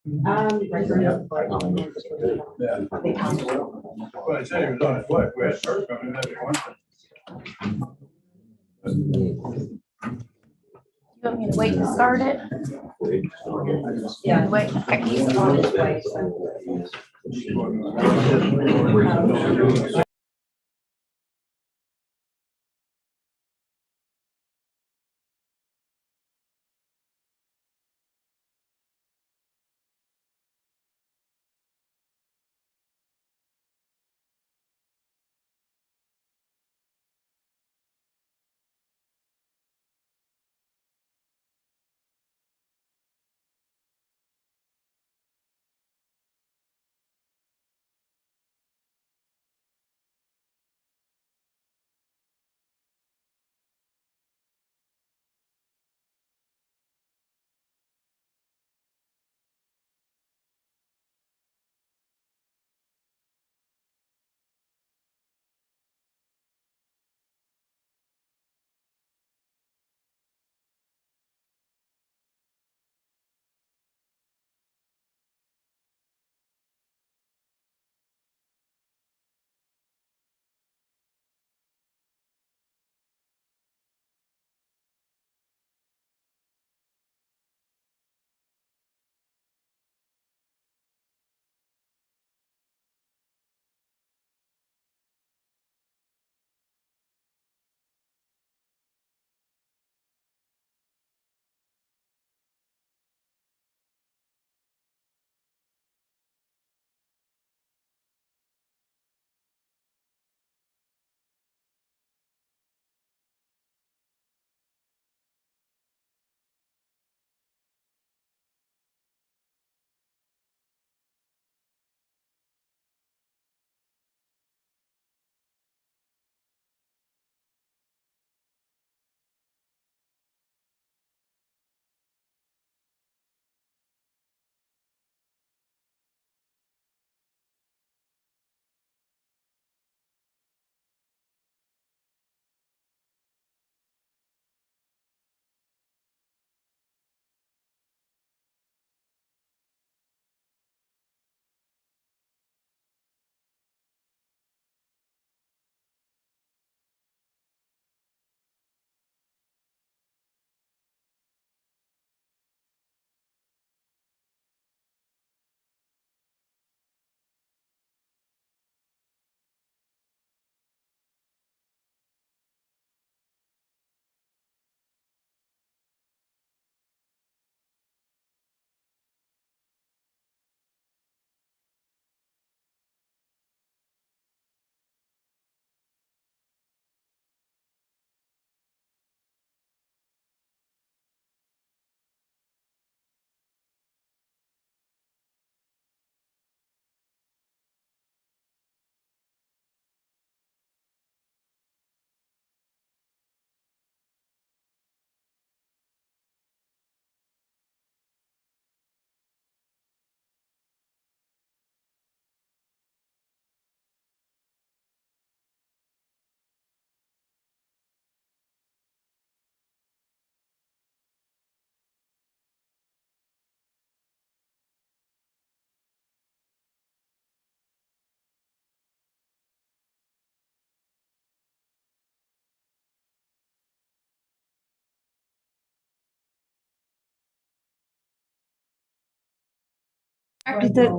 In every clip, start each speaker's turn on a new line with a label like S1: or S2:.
S1: Yeah.
S2: Well, he said he was on his way. We had church coming, that'd be one thing.
S3: You want me to wait to start it?
S1: Yeah.
S3: Wait.
S1: He's on his way, so.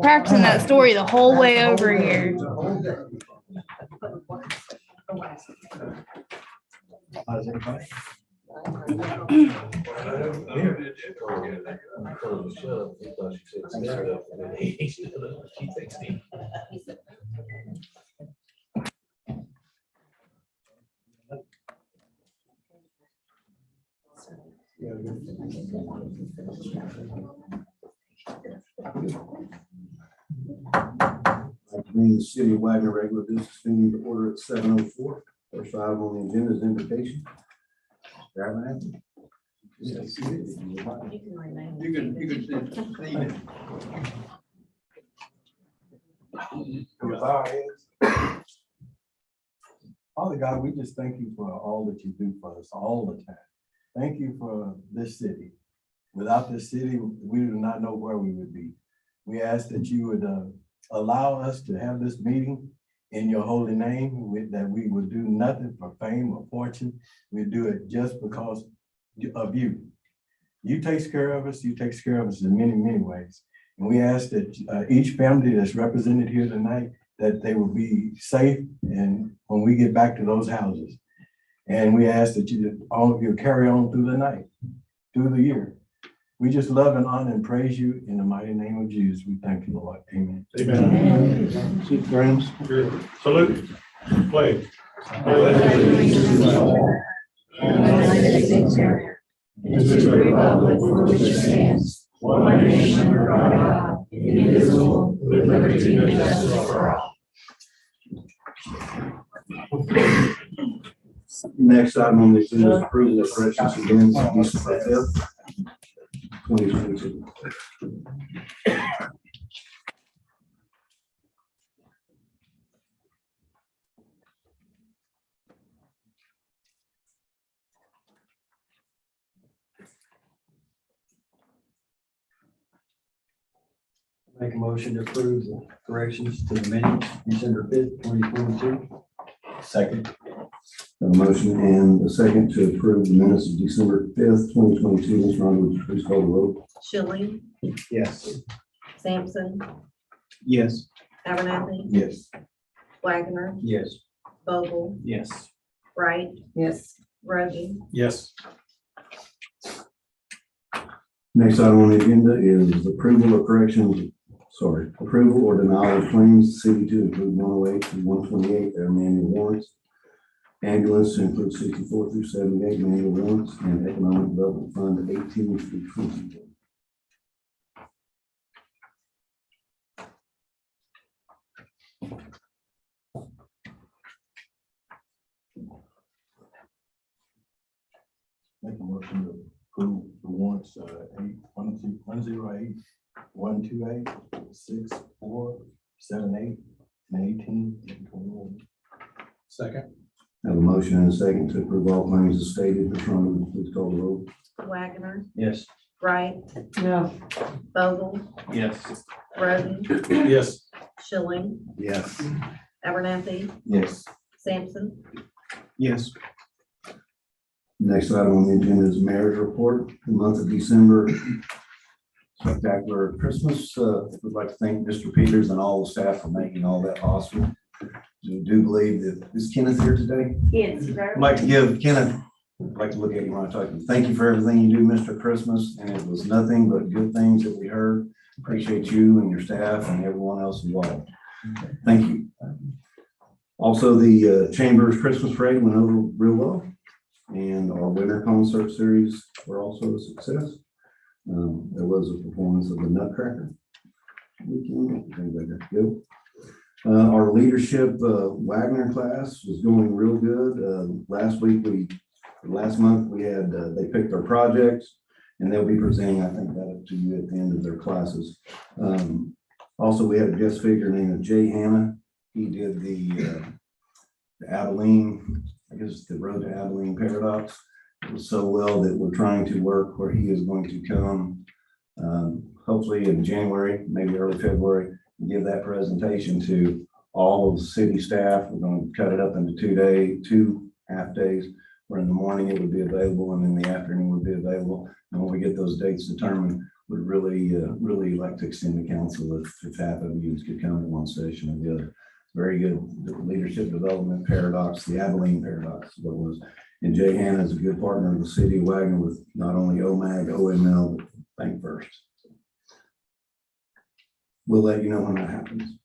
S3: Practicing that story the whole way over here.
S2: How's everybody?
S4: The City of Wagner regular business meeting to order at 7:04. First item on the agenda is invocation. Grab an apple.
S2: You can see it. With our heads. Father God, we just thank you for all that you do for us all the time. Thank you for this city. Without this city, we do not know where we would be. We ask that you would allow us to have this meeting in your holy name, that we would do nothing for fame or fortune. We do it just because of you. You take care of us. You take care of us in many, many ways. And we ask that each family that's represented here tonight, that they will be safe and when we get back to those houses. And we ask that all of you carry on through the night, through the year. We just love and honor and praise you in the mighty name of Jesus. We thank you, Lord. Amen.
S5: Amen.
S4: Chief Grams.
S5: Salute. Pledge.
S1: Republic for which it stands, one nation under God, indivisible, with liberty and justice for all.
S4: Next item on the agenda is approval of corrections to minutes of December 5th, 2022.
S6: Make a motion to approve the corrections to the minutes, December 5th, 2022.
S2: Second.
S4: Have a motion and a second to approve the minutes of December 5th, 2022. Ms. Ronda, would you please call the roll?
S7: Schilling,
S6: Yes.
S7: Sampson,
S6: Yes.
S7: Abernathy,
S2: Yes.
S7: Wagner,
S6: Yes.
S7: Vogel,
S6: Yes.
S7: Wright,
S1: Yes.
S7: Rogan,
S5: Yes.
S4: Next item on the agenda is approval or denial of claims, city to include 108 through 128, their manual warrants. Ambulance to include 64 through 78 manual warrants, and economic development fund 18 through 21.
S2: Make a motion to approve the warrants, 108, 128, 64, 78, and 18, and 21.
S5: Second.
S4: Have a motion and a second to approve all claims as stated. Ms. Ronda, would you please call the roll?
S7: Wagner,
S6: Yes.
S7: Wright,
S1: No.
S7: Vogel,
S6: Yes.
S7: Rogan,
S5: Yes.
S7: Schilling,
S6: Yes.
S7: Abernathy,
S2: Yes.
S7: Sampson,
S6: Yes.
S4: Next item on the agenda is mayor's report, the month of December. Spectacular Christmas. We'd like to thank Mr. Peters and all the staff for making all that possible. We do believe that, is Kenneth here today?
S1: Yes.
S4: I'd like to give Kenneth, I'd like to look at you when I talk to you. Thank you for everything you do, Mr. Christmas, and it was nothing but good things that we heard. Appreciate you and your staff and everyone else involved. Thank you. Also, the Chamber's Christmas Parade went over real well, and our winter concert series were also a success. There was a performance of the Nutcracker weekend. Things like that. Good. Our leadership Wagner class was going real good. Last month we had, they picked our projects, and they'll be presenting, I think, that to you at the end of their classes. Also, we had a guest figure named Jay Hanna. He did the Abilene, I guess the Road to Abilene Paradox. It was so well that we're trying to work where he is going to come, hopefully in January, maybe early February, and give that presentation to all of the city staff. We're going to cut it up into 2 half days, where in the morning it would be available and in the afternoon would be available. And when we get those dates determined, would really like to extend the council if half of you could come to one session or the other. Very good leadership development paradox, the Abilene Paradox is what it was. And Jay Hanna is a good partner of the city of Wagner with not only OMAG, OML, but Bank First. We'll let you know when that happens.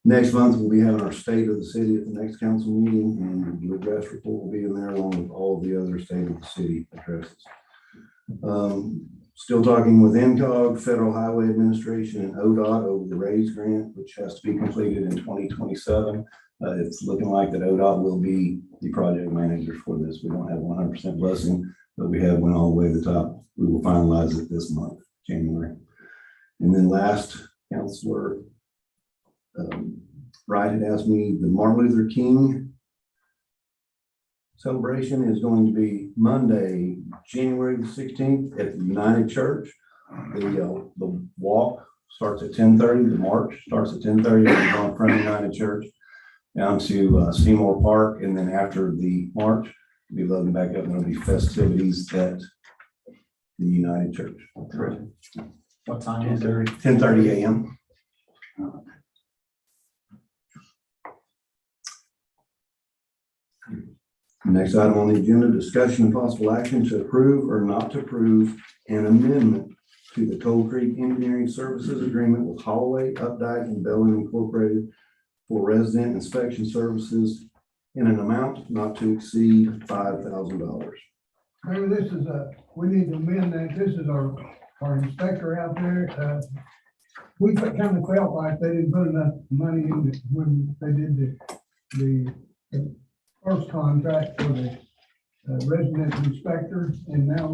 S4: Next month, we'll be having our state of the city at the next council meeting, and the address report will be in there along with all the other state of the city addresses. Still talking with NCOG, Federal Highway Administration, and ODOT over the RAISE grant, which has to be completed in 2027. It's looking like that ODOT will be the project manager for this. We don't have 100% blessing, but we have went all the way to the top. We will finalize it this month, January. And then last, Councilor Wright had asked me, the Martin Luther King celebration is going to be Monday, January the 16th at the United Church The walk starts at 10:30, the march starts at 10:30, on from United Church down to Seymour Park, and then after the march, we'll be loading back up, and there'll be festivities at the United Church.
S6: What time?
S4: 10:30 a.m. Next item on the agenda, discussion and possible action to approve or not to approve an amendment to the Coal Creek Engineering Services Agreement with Holloway, Updike, and Belling Incorporated for resident inspection services in an amount not to exceed $5,000.
S8: Mayor, this is we need to amend that. This is our inspector out there. We kind of felt like they didn't put enough money in it when they did the first contract for the resident inspector, and now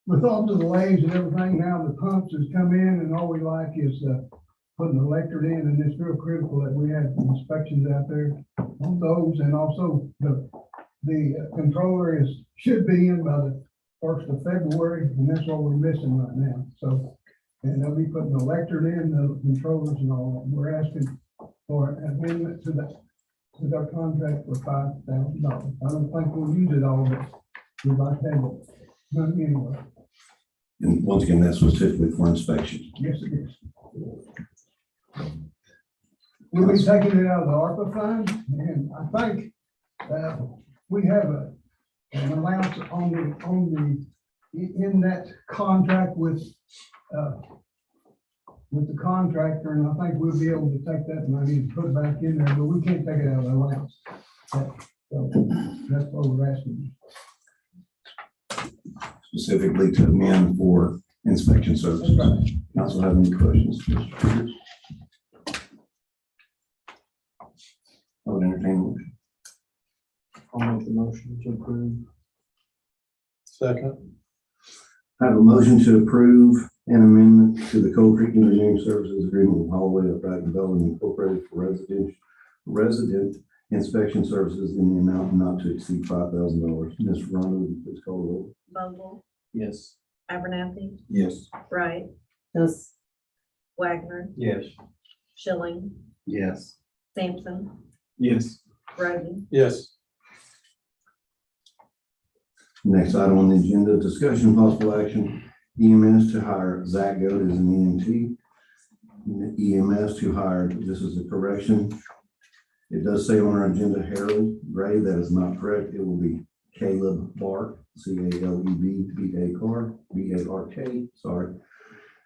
S8: with all the delays and everything, now the pumps has come in, and all we like is putting the electric in, and it's real critical that we have inspections out there on those, and also the controller should be in by the 1st of February, and that's what we're missing right now. So, and they'll be putting the electric in, the controllers and all that. We're asking for an amendment to that, with our contract for $5,000. I don't think we'll use it all, but we'd like to have it done anyway.
S4: And once again, that's specifically for inspection.
S8: Yes, it is. We'll be taking it out of the ARPA fund, and I think we have an allowance in that contract with the contractor, and I think we'll be able to take that money and put it back in there, but we can't take it out of the allowance. So that's what we're asking.
S4: Specifically to amend for inspection services.
S8: That's right.
S4: Council have any questions? Mr. Peters? I would entertain a motion.
S6: I'll make the motion to approve.
S5: Second.
S4: I have a motion to approve an amendment to the Coal Creek Engineering Services Agreement with Holloway Upright Development Incorporated for resident inspection services in the amount not to exceed $5,000. Ms. Rhonda, would you please call the roll?
S7: Vogel,
S6: Yes.
S7: Abernathy,
S2: Yes.
S7: Wright,
S1: Yes.
S7: Wagner,
S6: Yes.
S7: Schilling,
S6: Yes.
S7: Sampson,
S6: Yes.
S7: Roden,
S5: Yes.
S4: Next item on the agenda, discussion and possible action, EMS to hire Zach Goat as an EMT. EMS to hire, this is a correction. It does say on our agenda Harold Gray, that is not correct. It will be Caleb Bark, CALEB, B-A-R-K, sorry.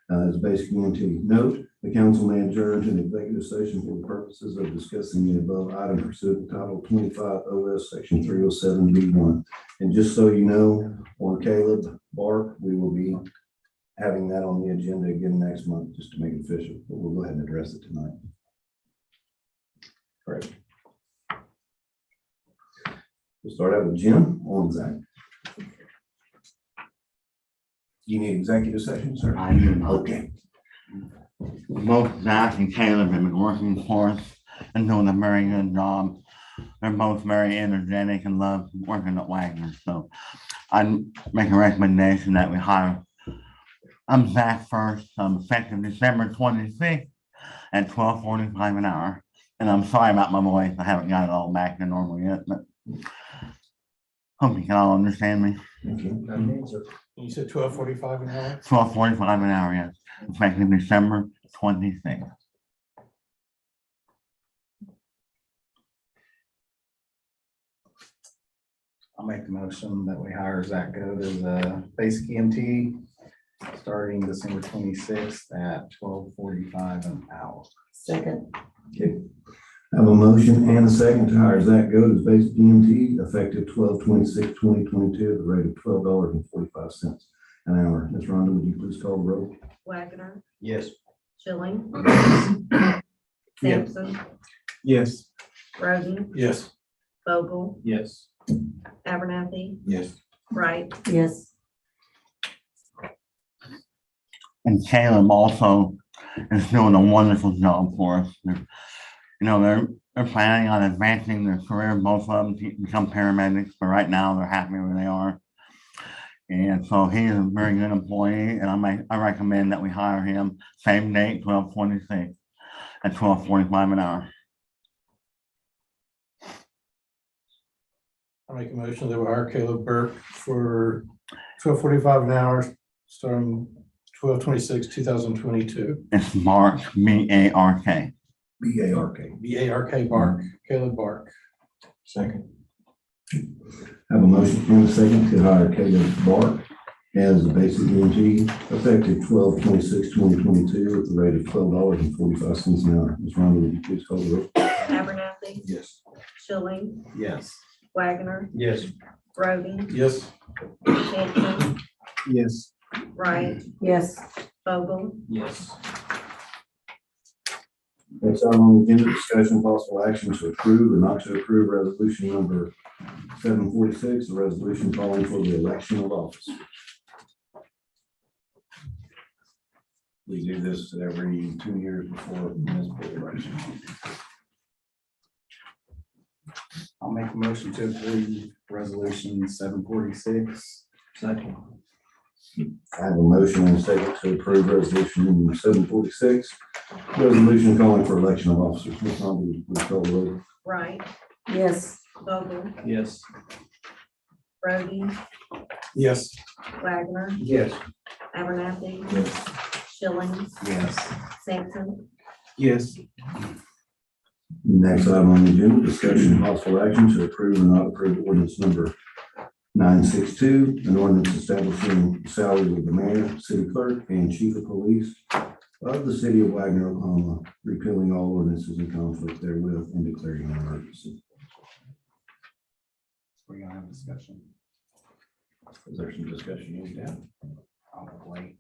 S4: It's basic EMT. Note, the council may adjourn to an executive session for the purposes of discussing the above item pursuant to Title 25 OS Section 307B1. And just so you know, on Caleb Bark, we will be having that on the agenda again next month, just to make it official, but we'll go ahead and address it tonight. Great. We'll start out with Jim on Zach. You need executive session, sir?
S9: I do.
S4: Okay.
S9: Both Zach and Caleb have been working for us and doing a very good job. They're both very energetic and love working at Wagner. So I make a recommendation that we hire Zach first, effective December 26th at $12.45 an hour. And I'm sorry about my voice. I haven't got it all back to normal yet, but hope you can all understand me.
S5: You said 12:45 an hour?
S9: $12.45 an hour, yes, effective December 26th.
S10: I'll make the motion that we hire Zach Goat as a basic EMT starting December 26th at $12.45 an hour.
S1: Second.
S4: Okay. I have a motion and a second to hire Zach Goat as basic EMT effective 12/26/2022 at the rate of $12.45 an hour. Ms. Rhonda, would you please call the roll?
S7: Wagner,
S6: Yes.
S7: Schilling,
S6: Yes.
S7: Sampson,
S6: Yes.
S7: Roden,
S5: Yes.
S7: Vogel,
S6: Yes.
S7: Abernathy,
S2: Yes.
S7: Wright,
S1: Yes.
S9: And Caleb also is doing a wonderful job for us. They're planning on advancing their career, both of them to become paramedics, but right now they're happy where they are. And so he's a very good employee, and I recommend that we hire him same date, 12/26 at 12:45 an hour.
S5: I make a motion that we hire Caleb Burke for 12.45 an hour, starting 12/26/2022.
S9: It's Mark, B-A-R-K.
S4: B-A-R-K.
S5: B-A-R-K Bark, Caleb Bark.
S2: Second.
S4: Have a motion and a second to hire Caleb Bark as a basic EMT effective 12/26/2022 at the rate of $12.45 an hour. Ms. Rhonda, would you please call the roll?
S7: Abernathy,
S2: Yes.
S7: Schilling,
S10: Yes.
S7: Wagner,
S6: Yes.
S7: Roden,
S5: Yes.
S7: Sampson,
S6: Yes.
S7: Wright,
S1: Yes.
S7: Vogel,
S6: Yes.
S4: Next item on the agenda, discussion possible action to approve or not to approve resolution number 746, a resolution calling for the election of office. We do this every 2 years before municipal election.
S10: I'll make a motion to approve resolution 746.
S6: Second.
S4: I have a motion and a second to approve resolution number 746, resolution calling for election of officers. Ms. Rhonda, would you call the roll?
S7: Wright,
S1: Yes.
S7: Vogel,
S6: Yes.
S7: Roden,
S5: Yes.
S7: Wagner,
S6: Yes.
S7: Abernathy, Schilling,
S10: Yes.
S7: Sampson,
S6: Yes.
S4: Next item on the agenda, discussion and possible action to approve or not approve ordinance number 962, an ordinance establishing the salaries of the mayor, city clerk, and chief of police of the city of Wagner, Oklahoma, repealing all ordinances in conflict therewith and declaring an emergency.
S10: We're gonna have a discussion.
S4: Is there some discussion you need to have?
S10: I'll wait.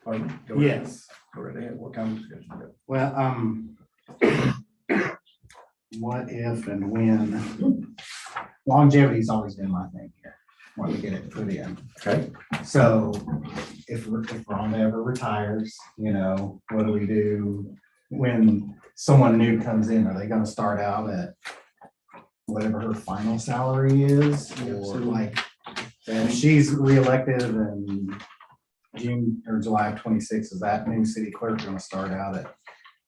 S4: Pardon? Go ahead.
S10: Yes.
S4: Go right ahead. What kind of discussion? you got?
S10: Well, what if and when, longevity's always been my thing here, when we get it put in.
S4: Okay.
S10: So if Rhonda ever retires, what do we do when someone new comes in? Are they gonna start out at whatever her final salary is? Or like, if she's reelected in June or July of 26, is that new city clerk gonna start out at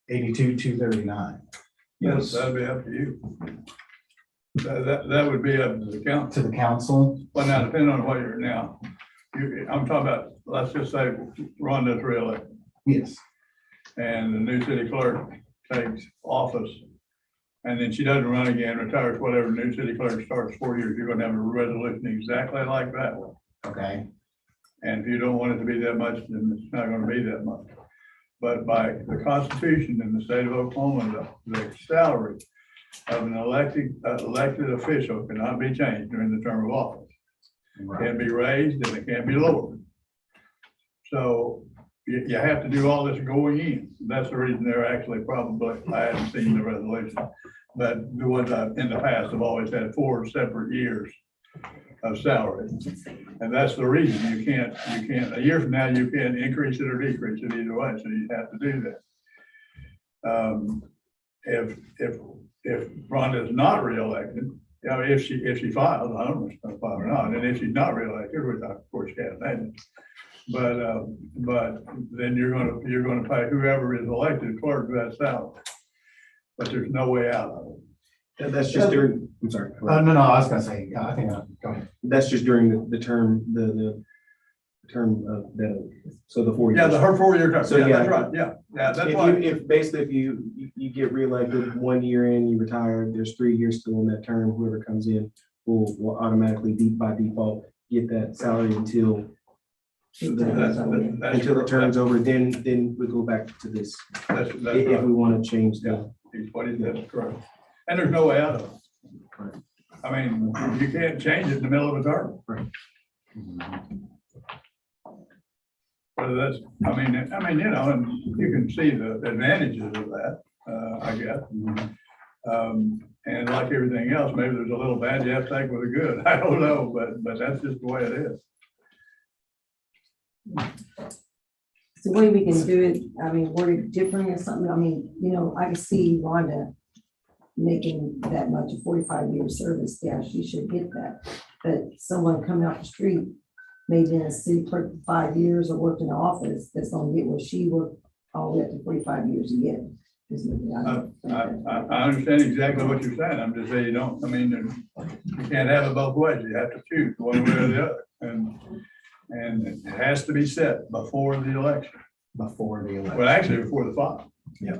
S10: 82,239?
S11: Yes, that'd be up to you. That would be up to the council.
S10: To the council?
S11: Well, now, depending on what you're now, I'm talking about, let's just say Rhonda's reelected
S10: Yes.
S11: and the new city clerk takes office. And then she doesn't run again, retires, whatever, new city clerk starts 4 years, you're gonna have a resolution exactly like that one.
S10: Okay.
S11: And if you don't want it to be that much, then it's not gonna be that much. But by the Constitution in the state of Oklahoma, the salary of an elected official cannot be changed during the term of office. It can't be raised and it can't be lowered. So you have to do all this going in. That's the reason they're actually probably, I haven't seen the resolution, but the ones in the past have always had 4 separate years of salary. And that's the reason you can't, a year from now, you can't increase it or decrease it either way, so you have to do that. If Rhonda is not reelected, if she files, I don't know if she's gonna file or not, and if she's not reelected, which of course can't imagine. But then you're gonna pay whoever is elected clerk that salary. But there's no way out of it.
S6: And that's just during, I'm sorry.
S10: No, I was gonna say, I think, go ahead.
S6: That's just during the term, the term of the, so the 4 years.
S11: Yeah, her 4-year term.
S6: So,
S11: Yeah,
S6: yeah.
S11: that's right. Yeah, that's
S6: If
S11: why.
S6: if basically if you get reelected 1 year in, you retire, there's 3 years still in that term, whoever comes in will automatically by default get that salary until
S11: That's
S6: the term's over, then we go back to this.
S11: That's
S6: If
S11: right.
S6: we want to change that.
S11: That's correct. And there's no way out of it. I mean, you can't change it in the middle of a term. Whether that's, I mean, and you can see the advantages of that, I guess. And like everything else, maybe there's a little bad you have to take with a good. I don't know, but that's just the way it is.
S1: The way we can do it, I mean, word it different or something, I mean, I can see Rhonda making that much, a 45-year service, yeah, she should get that. But someone coming off the street maybe in a city clerk for 5 years or worked in the office, that's gonna get what she worked all the way up to 45 years to get.
S11: I understand exactly what you're saying. I'm just saying, I mean, you can't have it both ways. You have to choose one way or the other. And it has to be set before the election.
S10: Before the election.
S11: Well, actually, before the fall.
S4: Yeah.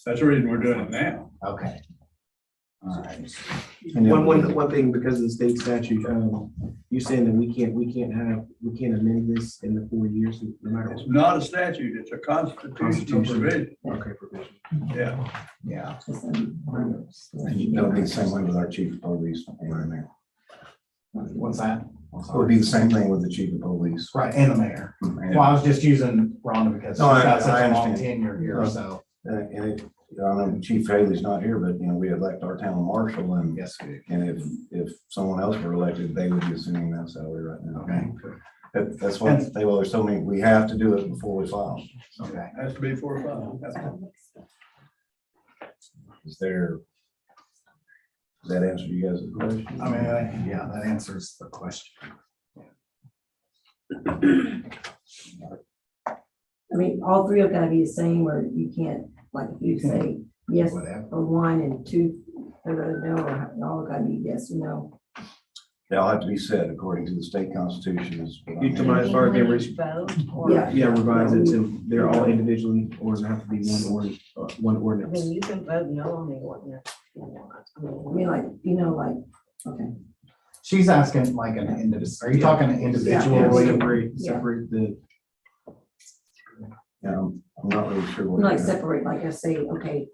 S11: That's the reason we're doing it now.
S10: Okay. All right.
S6: One thing, because of the state statute, you're saying that we can't amend this in the 4 years, no matter
S11: It's
S6: what.
S11: not a statute, it's a constitutional provision.
S6: Okay, provision.
S11: Yeah.
S10: Yeah.
S4: And it'll be the same way with our chief of police and our mayor.
S10: What's that?
S4: It would be the same thing with the chief of police.
S10: Right, and the mayor.
S4: And
S10: Well, I was just using Rhonda because she's
S4: No, I
S10: got such a long
S4: understand.
S10: tenure here, so.
S4: it, I know Chief Haley's not here, but we elect our town marshal and,
S10: Yes, we do.
S4: and if someone else were elected, they would be assuming that salary right now.
S10: Okay.
S4: That's what they always told me, we have to do it before we file.
S10: Okay.
S11: Has to be before the fall.
S4: Is there, does that answer you guys' question?
S10: I mean, yeah, that answers the question.
S1: I mean, all three are gonna be the same, or you can't, like, if you say yes
S10: Whatever.
S1: for one and two, or no, or all gotta be yes or no.
S4: They'll have to be set according to the state constitution is. what I
S6: You
S4: mean.
S6: mind as far as
S7: When
S6: they
S7: we vote or-
S1: Yeah.
S6: Yeah, revise it to, they're all individually, or does it have to be one
S7: I
S6: ordinance?
S7: mean, you can vote no on the ordinance. if you want.
S1: I mean, like, like, okay,
S10: She's asking like an individual, are you talking
S6: Yeah,
S10: individually?
S6: separate the,
S4: Yeah, I'm not really sure what.
S1: like separate, like I say, okay,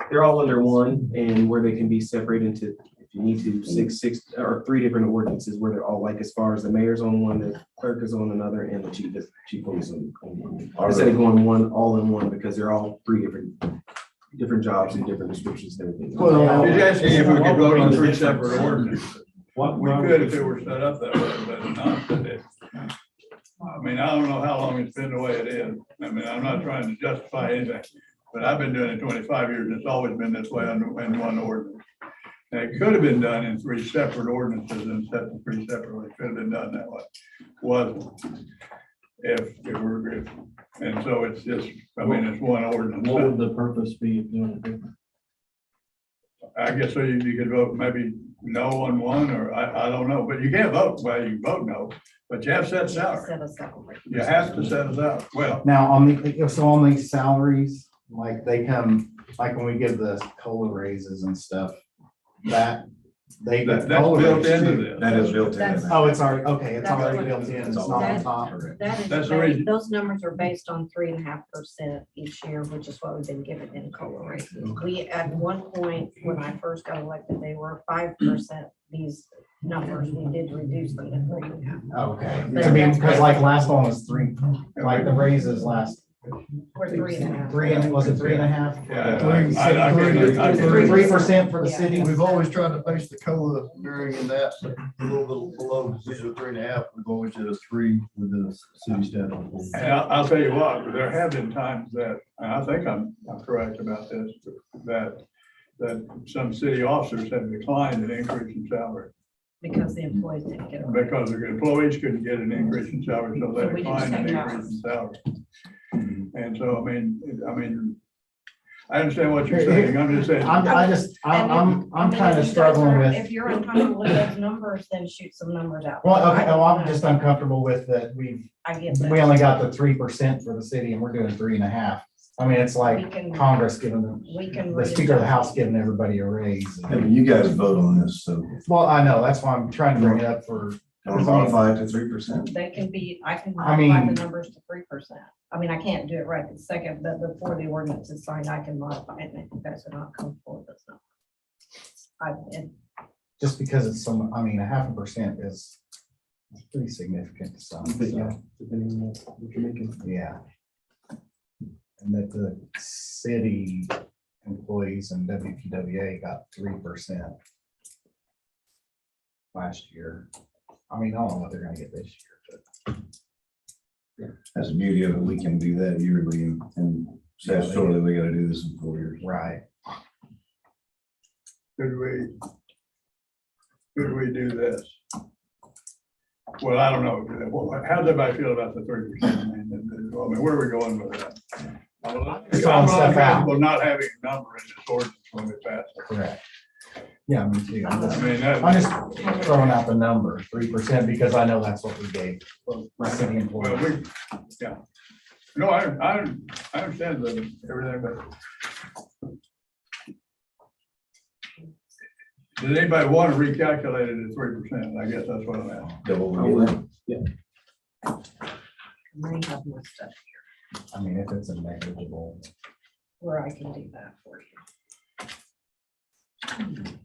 S6: they're all under one, and where they can be separated into, if you need to, six, or three different ordinances where they're all like, as far as the mayor's on one, the clerk is on another, and the chief police on one. Instead of going one, all in one, because they're all three different jobs and different descriptions and everything.
S10: Well,
S11: He's asking if we could vote on three separate ordinances.
S10: What
S11: We could if it were set up that way, but it's not today. I mean, I don't know how long it's been the way it is. I mean, I'm not trying to justify anything, but I've been doing it 25 years. And it's always been this way in one ordinance. And it could have been done in three separate ordinances and set the three separately. It could have been done that way. Wasn't. If it were, and so it's just, I mean, it's one ordinance.
S2: What would the purpose be of doing it different?
S11: I guess so you could vote maybe no on one, or I don't know, but you can't vote, well, you vote no, but you have set salary.
S7: Set a salary.
S11: You have to set it out. Well,
S10: Now, on these salaries, like they come, like when we give the COLA raises and stuff, that they get.
S11: that's
S10: COLA
S11: built
S10: raises
S11: into
S10: too.
S11: this.
S4: That is built in.
S7: That's-
S10: Oh, it's already, okay, it's
S7: That's
S10: already
S7: what-
S10: built in, it's
S4: It's
S10: not
S4: all-
S10: on top.
S7: That is,
S11: That's the
S7: ba-
S11: reason.
S7: those numbers are based on 3.5% each year, which is what we've been given in COLA raises. We, at one point, when I first got elected, they were 5%, these numbers, we did reduce them to 3.5.
S10: Okay,
S7: But
S10: I mean,
S7: that's-
S10: because like last one was three, like the raises last,
S7: We're 3.5.
S10: was it 3.5?
S11: Yeah, I agree.
S10: 3% for the
S7: Yeah.
S10: city.
S2: We've always tried to base the COLA varying that, but a little bit below, usually 3.5, we've always did a 3 with the city staff.
S11: And I'll tell you what, there have been times that, and I think I'm correct about this, that some city officers have declined an increase in salary
S7: Because the employees didn't get it.
S11: because the employees couldn't get an increase in salary, so
S7: So
S11: they
S7: we just
S11: declined an
S7: take
S11: increase in
S7: ours.
S11: salary. And so, I mean, I understand what you're saying. I'm just saying.
S10: I'm
S7: I
S10: kind
S7: mean,
S10: of
S7: if you guys
S10: struggling
S7: are-
S10: with.
S7: If you're uncomfortable with those numbers, then shoot some numbers out.
S10: Well, okay, well, I'm just uncomfortable with that.
S7: I get that.
S10: We only got the 3% for the city and we're doing 3.5. I mean, it's
S7: We
S10: like
S7: can-
S10: Congress giving them,
S7: We can.
S10: the Speaker of the House giving everybody a raise.
S4: I mean, you guys vote on this, so
S10: Well, I know, that's why I'm trying to bring it up for,
S4: can we modify it to 3%?
S7: They can be, I can
S10: I
S7: modify
S10: mean-
S7: the numbers to 3%. I mean, I can't do it right this second, but before the ordinance is signed, I can modify it, and if you guys are not comfortable with this number. And
S10: just because it's so, I mean, 0.5% is pretty significant to some.
S6: But yeah,
S10: So,
S6: depending on what you're making.
S10: yeah. And that the city employees and WPWA got 3% last year. I mean, I don't know what they're gonna get this year, but.
S4: That's the beauty of it. We can do that yearly and statutorily, we gotta do this in 4 years.
S10: Right.
S11: Could we do this? Well, I don't know. How does everybody feel about the 3%? I mean, where are we going with that?
S10: It's all stuff out.
S11: Well, not having a number in this ordinance when we pass it.
S10: Correct. Yeah, me too.
S11: I mean, that.
S10: I'm just throwing out the number, 3%, because I know that's what we gave my city
S11: Well,
S10: employees.
S11: yeah. No, I understand everything, but. Does anybody want to recalculate it at 3%? I guess that's what I'm asking.
S4: Double what we get.
S7: I have my stuff
S10: I mean, if it's a negligible.
S7: where I can do that for you.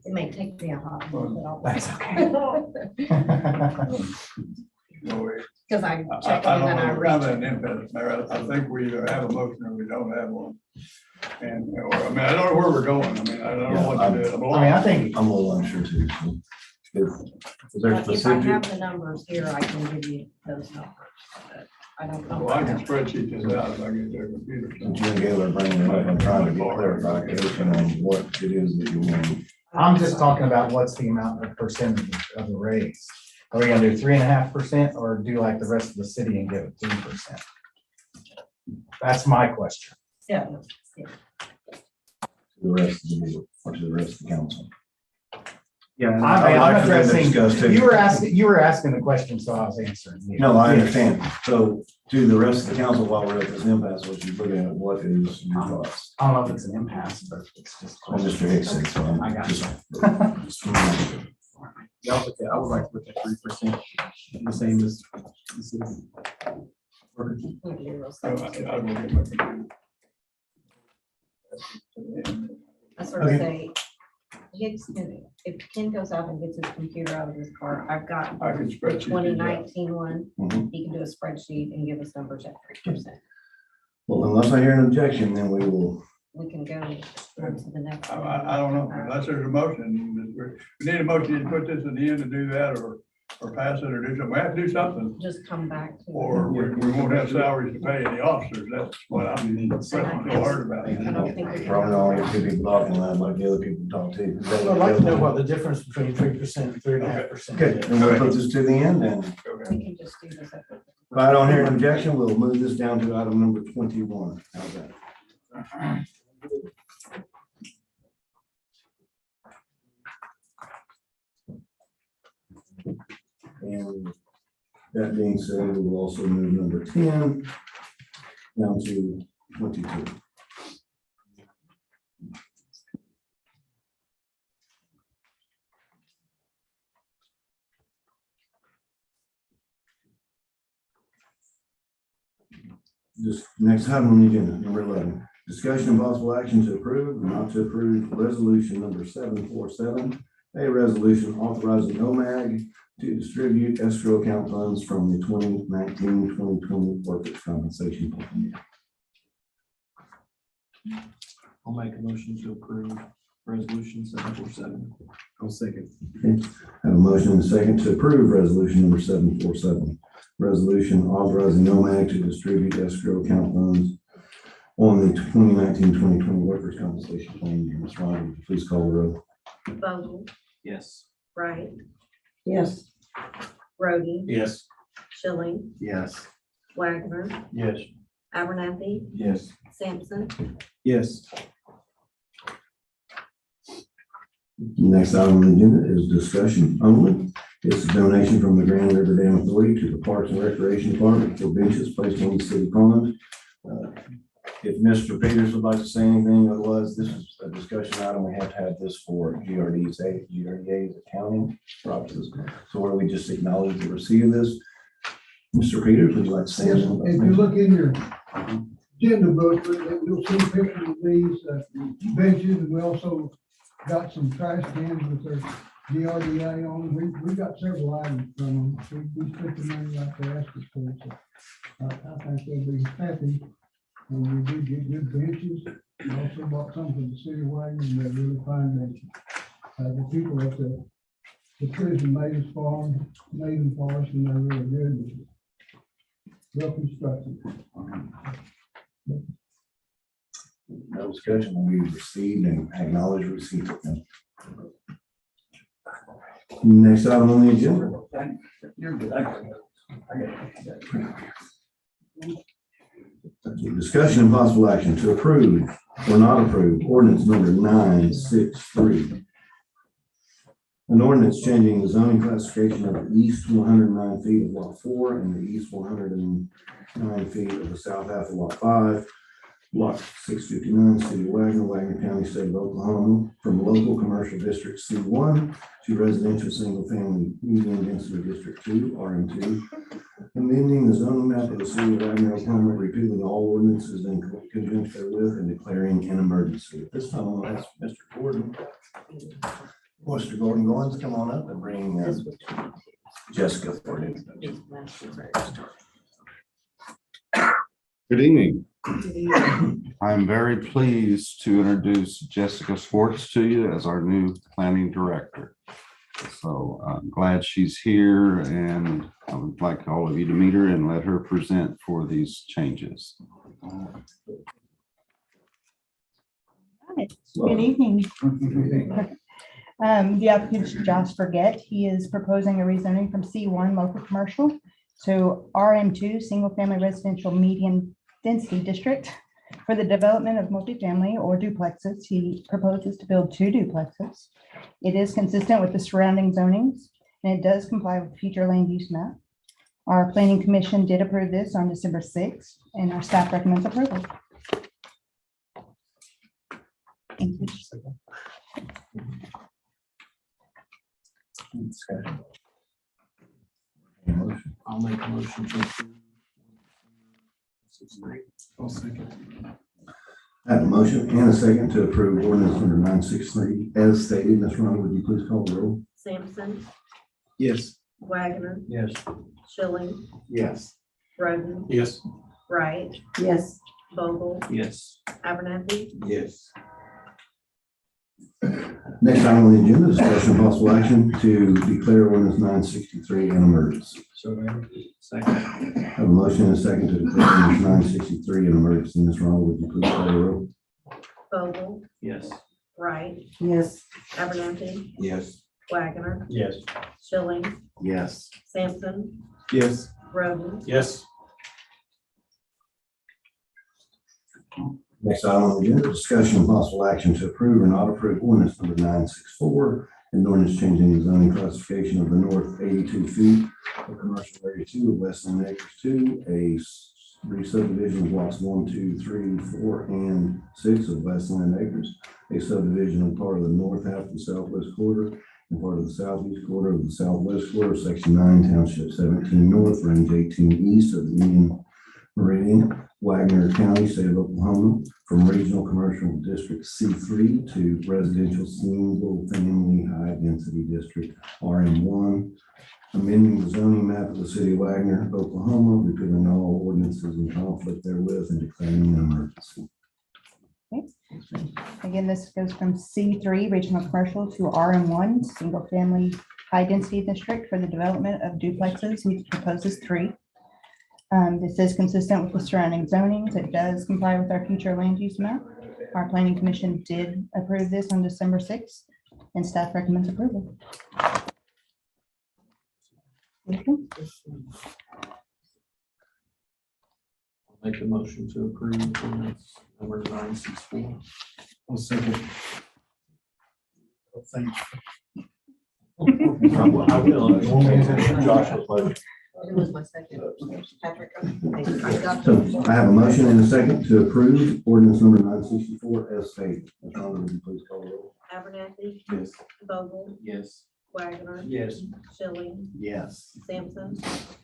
S7: It may take me a hot minute, but I'll.
S10: That's okay.
S7: Because I check
S11: I
S7: them and I
S11: don't have
S7: read.
S11: an impasse, Mayor. I think we either have a motion or we don't have one. And, or, I mean, I don't know where we're going. I mean, I don't know what to do.
S10: I mean, I think,
S4: I'm a little unsure too. So if there's
S7: If I
S4: specific,
S7: have the numbers here, I can give you those numbers. But I don't know.
S11: Well, I can spreadsheet this out if I get their computer.
S4: since you and Gail are bringing it up, I'm trying to get clarification on what it is that you want.
S10: I'm just talking about what's the amount of percentage of the raise. Are we gonna do 3.5% or do like the rest of the city and give it 3%? That's my question.
S7: Yeah, yeah.
S4: The rest of the board, or to the rest of the council.
S6: Yeah.
S10: I mean,
S4: I would
S10: I'm
S4: like for them to
S10: addressing,
S4: discuss too.
S10: you were asking the question, so I was answering. you.
S4: No, I understand. So to the rest of the council, while we're at this impasse, what you're looking at, what is your thoughts?
S10: I don't know if it's an impasse, but it's just.
S4: Well, Mr. Hicks said so. I'm
S10: I got
S4: just-
S6: Yeah, I would like to put that 3%, the same as the city.
S7: We'll do those
S11: I
S7: things.
S11: will get my computer.
S7: I sort of
S10: Okay.
S7: say, if Ken goes out and gets his computer out of his car, I've got
S11: I can
S7: the
S11: spreadsheet. these out.
S7: 2019 one.
S4: Mhm.
S7: He can do a spreadsheet and give us numbers at 3%.
S4: Well, unless I hear an objection, then we will.
S7: We can go on to the next.
S11: I don't know, unless there's a motion, we need a motion to put this in the end to do that, or pass it, or do something, we have to do something,
S7: Just come back to.
S11: or we won't have salaries to pay any officers, that's what I'm so hard about.
S7: I don't think we
S4: Probably only have two people talking, and I'd like the other people to talk too.
S5: I'd like to know what the difference between 3% and 3.5%.
S4: Okay, then we'll put this to the end, and if
S11: Okay.
S7: We can just do this. At the-
S4: I don't hear an objection, we'll move this down to item number 21. How's that? And that being said, we will also move number 10 down to 22. This next item on the agenda, number 11, discussion and possible action to approve or not to approve resolution number 747, a resolution authorizing OMAG to distribute escrow account funds from the 2019-2020 workers' compensation plan.
S6: I'll make a motion to approve resolution 747. I'll second.
S4: Have a motion and a second to approve resolution number 747. Resolution authorizing OMAG to distribute escrow account funds on the 2019-2020 workers' compensation plan. Ms. Ryan, would you please call the roll.
S7: Vogel,
S6: Yes.
S7: Wright,
S1: Yes.
S7: Rhodey,
S5: Yes.
S7: Schilling,
S4: Yes.
S7: Wagner,
S5: Yes.
S7: Abernathy,
S4: Yes.
S7: Sampson.
S6: Yes.
S4: Next item on the agenda is discussion only. It's a donation from the Grand River Dam Authority to the Parks and Recreation Department for benches placed on the city pond. If Mr. Peters would like to say anything, otherwise this is a discussion item. We have to have this for GRDA's accounting purposes. So where we just acknowledge the receipt of this. Mr. Peters, would you like to say anything? about
S8: If you
S4: this?
S8: look in your agenda book, you'll see pictures of these benches, and we also got some trash cans with their GRDA on them. We got several items from them. We spent the money like they asked us for. So I think they'll be happy. And we did get good benches. We also bought some for the city wagon, and they're really fine benches. The people at the prison made us for us, and they're really good. Well constructed.
S4: No discussion, we received and acknowledge receipt. Next item on the agenda. Discussion and possible action to approve or not approve ordinance number 963. An ordinance changing the zoning classification of the east 109 feet of lot 4 and the east 109 feet of the south half of lot 5, block 659, city of Wagner, Wagner County, state of Oklahoma, from local commercial district C1 to residential single-family medium density district 2, RM2, amending the zoning map of the city of Wagner, Oklahoma, repealing all ordinances in conjunction therewith and declaring an emergency. At this time, I'll ask Mr. Gordon. Mr. Gordon Goins, come on up and bring Jessica for him.
S12: Good evening. I'm very pleased to introduce Jessica Swartz to you as our new planning director. So I'm glad she's here, and I would like all of you to meet her and let her present for these changes.
S13: Good evening. The applicant is Josh Forget. He is proposing a rezoning from C1 local commercial to RM2 single family residential medium density district for the development of multifamily or duplexes. He proposes to build 2 duplexes. It is consistent with the surrounding zonings, and it does comply with future land use map. Our planning commission did approve this on December 6th, and our staff recommends approval. Thank you.
S6: I'll make a motion to approve. I'll second.
S4: I have a motion and a second to approve ordinance number 963 as stated. Ms. Ronald, would you please call the roll?
S7: Sampson,
S6: Yes.
S7: Wagner,
S10: Yes.
S7: Schilling,
S10: Yes.
S7: Roden,
S5: Yes.
S7: Wright,
S1: Yes,
S7: Vogel,
S6: Yes.
S7: Abernathy,
S2: Yes.
S4: Next item on the agenda, discussion of possible action to declare ordinance 963 an emergency.
S10: So second.
S4: I have a motion and a second to declare ordinance 963 an emergency. Ms. Ronald, would you please call the roll?
S7: Vogel,
S6: Yes.
S7: Wright,
S1: yes,
S7: Abernathy,
S2: Yes.
S7: Wagner,
S10: Yes.
S7: Schilling,
S10: Yes.
S7: Sampson,
S6: Yes.
S7: Roden,
S5: Yes.
S4: Next item on the agenda, discussion and possible action to approve or not approve ordinance number 964, an ordinance changing the zoning classification of the north 82 feet of commercial area 2 of Westland Acres 2, a re-subdivision of blocks 1, 2, 3, 4, and 6 of Westland Acres, a subdivision of part of the north half of the southwest quarter and part of the southeast quarter of the southwest quarter, section 9, township 17 north, range 18 east of the Union Meridian, Wagner County, state of Oklahoma, from regional commercial district C3 to residential single family high density district RM1, amending the zoning map of the city of Wagner, Oklahoma, repealing all ordinances in conflict therewith and declaring an emergency.
S13: Again, this goes from C3 regional commercial to RM1 single family high density district for the development of duplexes. He proposes 3. This is consistent with the surrounding zonings. It does comply with our future land use map. Our planning commission did approve this on December 6th, and staff recommends approval.
S6: Make a motion to approve ordinance number 964. I'll second.
S10: Thank
S6: I will.
S2: Josh was like,
S7: It was my second. Patrick.
S4: So I have a motion and a second to approve ordinance number 964 as stated. Ms. Ronald, would you please call the roll?
S7: Abernathy,
S2: yes.
S7: Vogel,
S6: Yes.
S7: Wagner,
S6: Yes.
S7: Schilling,
S10: Yes.
S7: Sampson,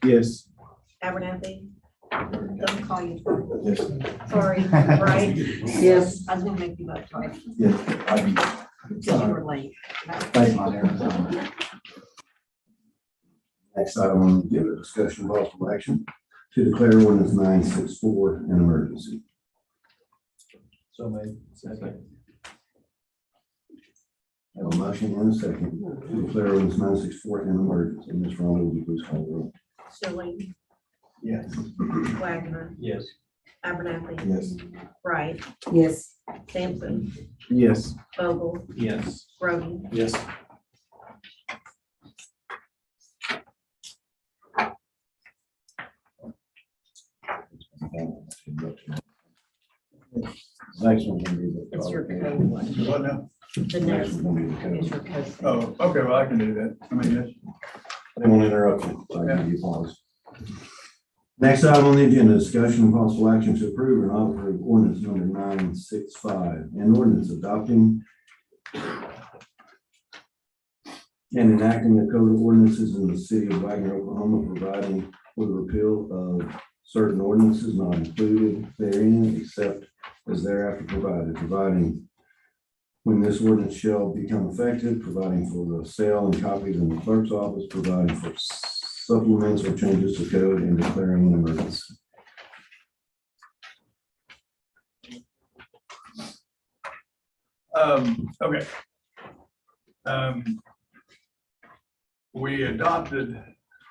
S6: Yes.
S7: Abernathy. Don't call you first.
S2: Yes.
S7: Sorry, right?
S1: yes,
S7: I was gonna make you vote twice,
S2: Yes. I mean,
S7: because you were late.
S10: Thanks, my dear.
S4: Next item on the agenda, discussion of possible action to declare ordinance 964 an emergency.
S6: So made. Second.
S4: I have a motion and a second to declare ordinance 964 an emergency. Ms. Ronald, would you please call the roll?
S7: Schilling,
S10: Yes.
S7: Wagner,
S6: Yes.
S7: Abernathy,
S2: yes.
S7: Wright,
S1: yes,
S7: Sampson,
S6: Yes.
S7: Vogel,
S6: Yes.
S7: Roden,
S5: Yes.
S4: Next one's gonna be
S7: It's your
S4: the.
S7: code one.
S11: What now?
S7: The
S4: Next
S7: next
S4: one's gonna be the
S7: one is
S4: code.
S7: your code.
S11: Oh, okay, well, I can do that. I mean, that's.
S4: I didn't want to interrupt you, so I give you pause. Next item on the agenda, discussion and possible action to approve or not approve ordinance number 965, an ordinance adopting and enacting the code of ordinances in the city of Wagner, Oklahoma, providing for the repeal of certain ordinances not included therein, except as thereafter provided, providing when this ordinance shall become effective, providing for the sale and copies in the clerk's office, providing for supplements or changes to code, and declaring an emergency.
S11: Okay. We adopted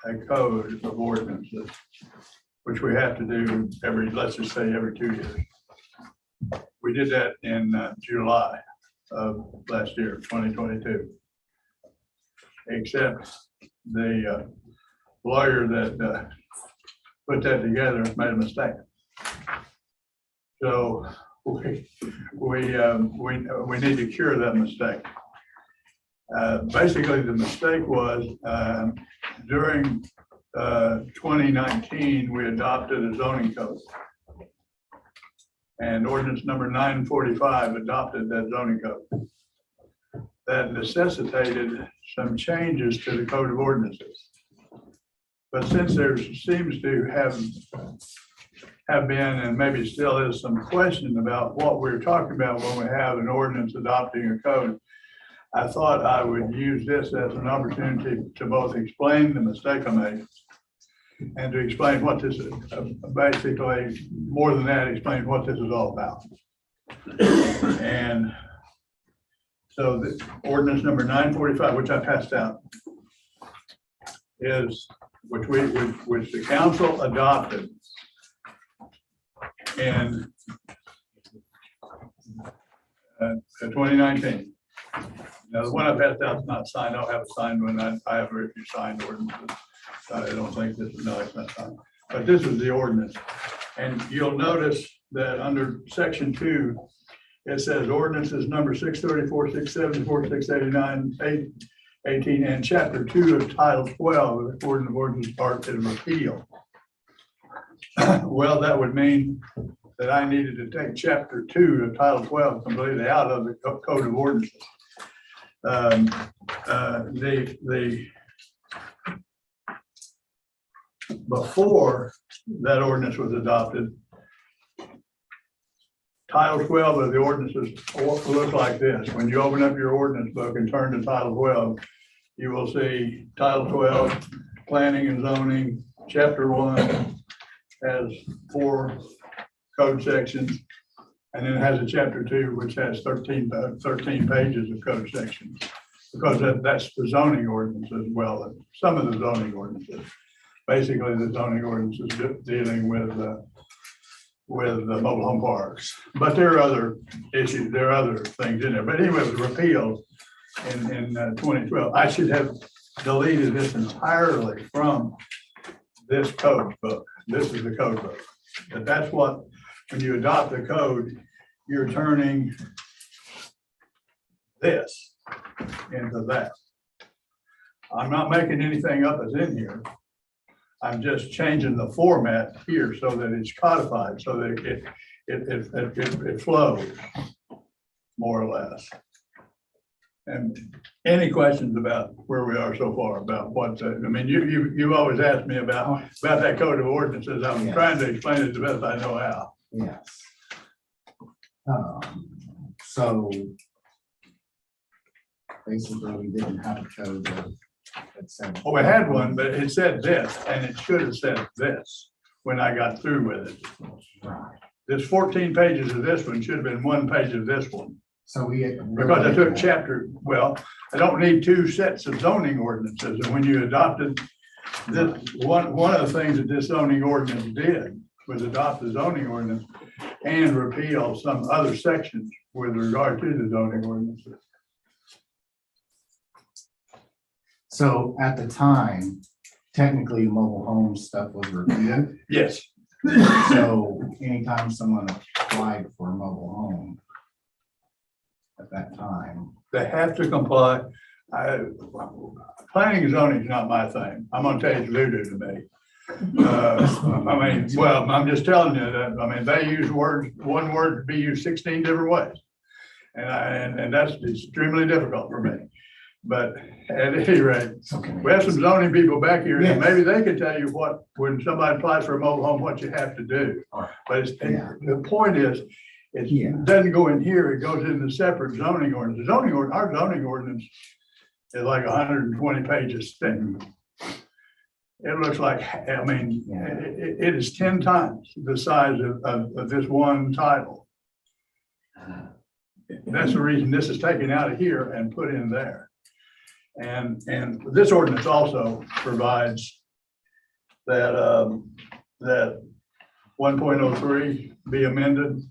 S11: a code of ordinances, which we have to do every, let's just say, every 2 years. We did that in July of last year, 2022. Except the lawyer that put that together made a mistake. So we need to cure that mistake. Basically, the mistake was during 2019, we adopted a zoning code. And ordinance number 945 adopted that zoning code. That necessitated some changes to the code of ordinances. But since there seems to have been, and maybe still is, some question about what we're talking about when we have an ordinance adopting a code, I thought I would use this as an opportunity to both explain the mistake I made and to explain what this is, basically, more than that, explain what this is all about. And so the ordinance number 945, which I passed out, is which the council adopted in 2019. Now, the one I passed out is not signed. I'll have a signed one. I have a few signed ordinances. I don't think this is, no, it's not signed. But this is the ordinance. And you'll notice that under section 2, it says ordinances number 634, 674, 689, 818, and chapter 2 of title 12 of the ordinance part is repeal. Well, that would mean that I needed to take chapter 2 of title 12 completely out of the code of ordinances. Before that ordinance was adopted, title 12 of the ordinances look like this. When you open up your ordinance book and turn to title 12, you will see title 12, planning and zoning, chapter 1 has 4 code sections. And then it has a chapter 2, which has 13 pages of code sections, because that's the zoning ordinance as well. Some of the zoning ordinances, basically the zoning ordinances dealing with the mobile home parks. But there are other issues, there are other things in there. But anyway, it was repealed in 2012. I should have deleted this entirely from this code book. This is the code book. But that's what, when you adopt the code, you're turning this into that. I'm not making anything up that's in here. I'm just changing the format here so that it's codified, so that it flows more or less. And any questions about where we are so far, about what, I mean, you always ask me about that code of ordinances. I'm
S10: Yes.
S11: trying to explain it the best I know how.
S10: Yes. So basically, we didn't have a code that said.
S11: Oh, we had one, but it said this, and it should have said this when I got through with it.
S10: Right.
S11: There's 14 pages of this one, should have been 1 page of this one.
S10: So we.
S11: Because I took chapter, well, I don't need 2 sets of zoning ordinances. And when you adopted this, one of the things that this zoning ordinance did was adopt the zoning ordinance and repeal some other sections with regard to the zoning ordinances.
S10: So at the time, technically, mobile home stuff was repealed.
S11: Yes,
S10: So anytime someone applied for a mobile home at that time,
S11: They have to comply. Planning and zoning is not my thing. I'm gonna tell you, it's voodoo to me. I mean, well, I'm just telling you that, I mean, they use words, one word to be used 16 different ways. And that's extremely difficult for me. But at any rate, we have some zoning people back here, and maybe they can tell you what, when somebody applies for a mobile home, what you have to do. But the point is, it doesn't go in here, it goes in the separate zoning ordinance. Our zoning ordinance is like 120 pages thick. It looks like, I mean, it is 10 times the size of this one title. That's the reason this is taken out of here and put in there. And this ordinance also provides that, that 1.03 be amended.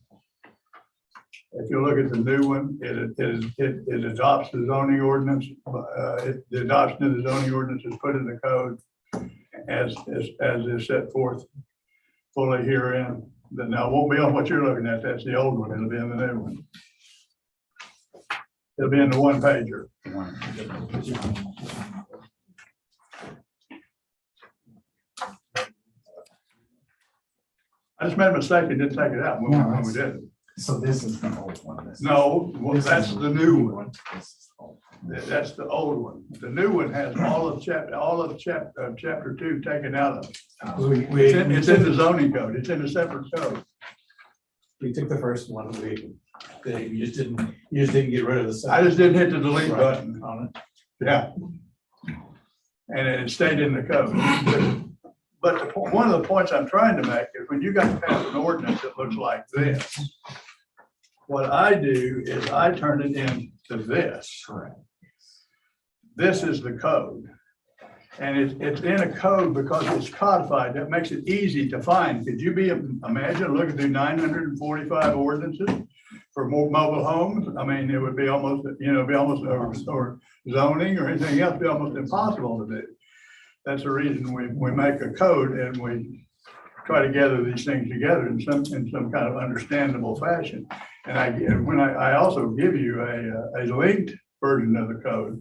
S11: If you look at the new one, it adopts the zoning ordinance. The adoption of the zoning ordinance is put in the code as is set forth fully herein. But now it won't be on what you're looking at. That's the old one. It'll be in the new one. It'll be in the one pager. I just made a mistake and didn't take it out when we did it.
S10: so this is the old one.
S11: No, well, that's the new one. That's the old one. The new one has all of chapter 2 taken out of it. It's in the zoning code. It's in a separate code.
S5: We took the first one, you just didn't get rid of the second.
S11: I just didn't hit the delete button on it. Yeah. And it stayed in the code. But one of the points I'm trying to make is when you got to pass an ordinance that looks like this, what I do is I turn it into this.
S10: Correct.
S11: This is the code. And it's in a code because it's codified. That makes it easy to find. Could you imagine looking through 945 ordinances for more mobile homes? I mean, it would be almost, or zoning or anything else, be almost impossible to do. That's the reason we make a code and we try to gather these things together in some kind of understandable fashion. And I also give you a linked version of the code.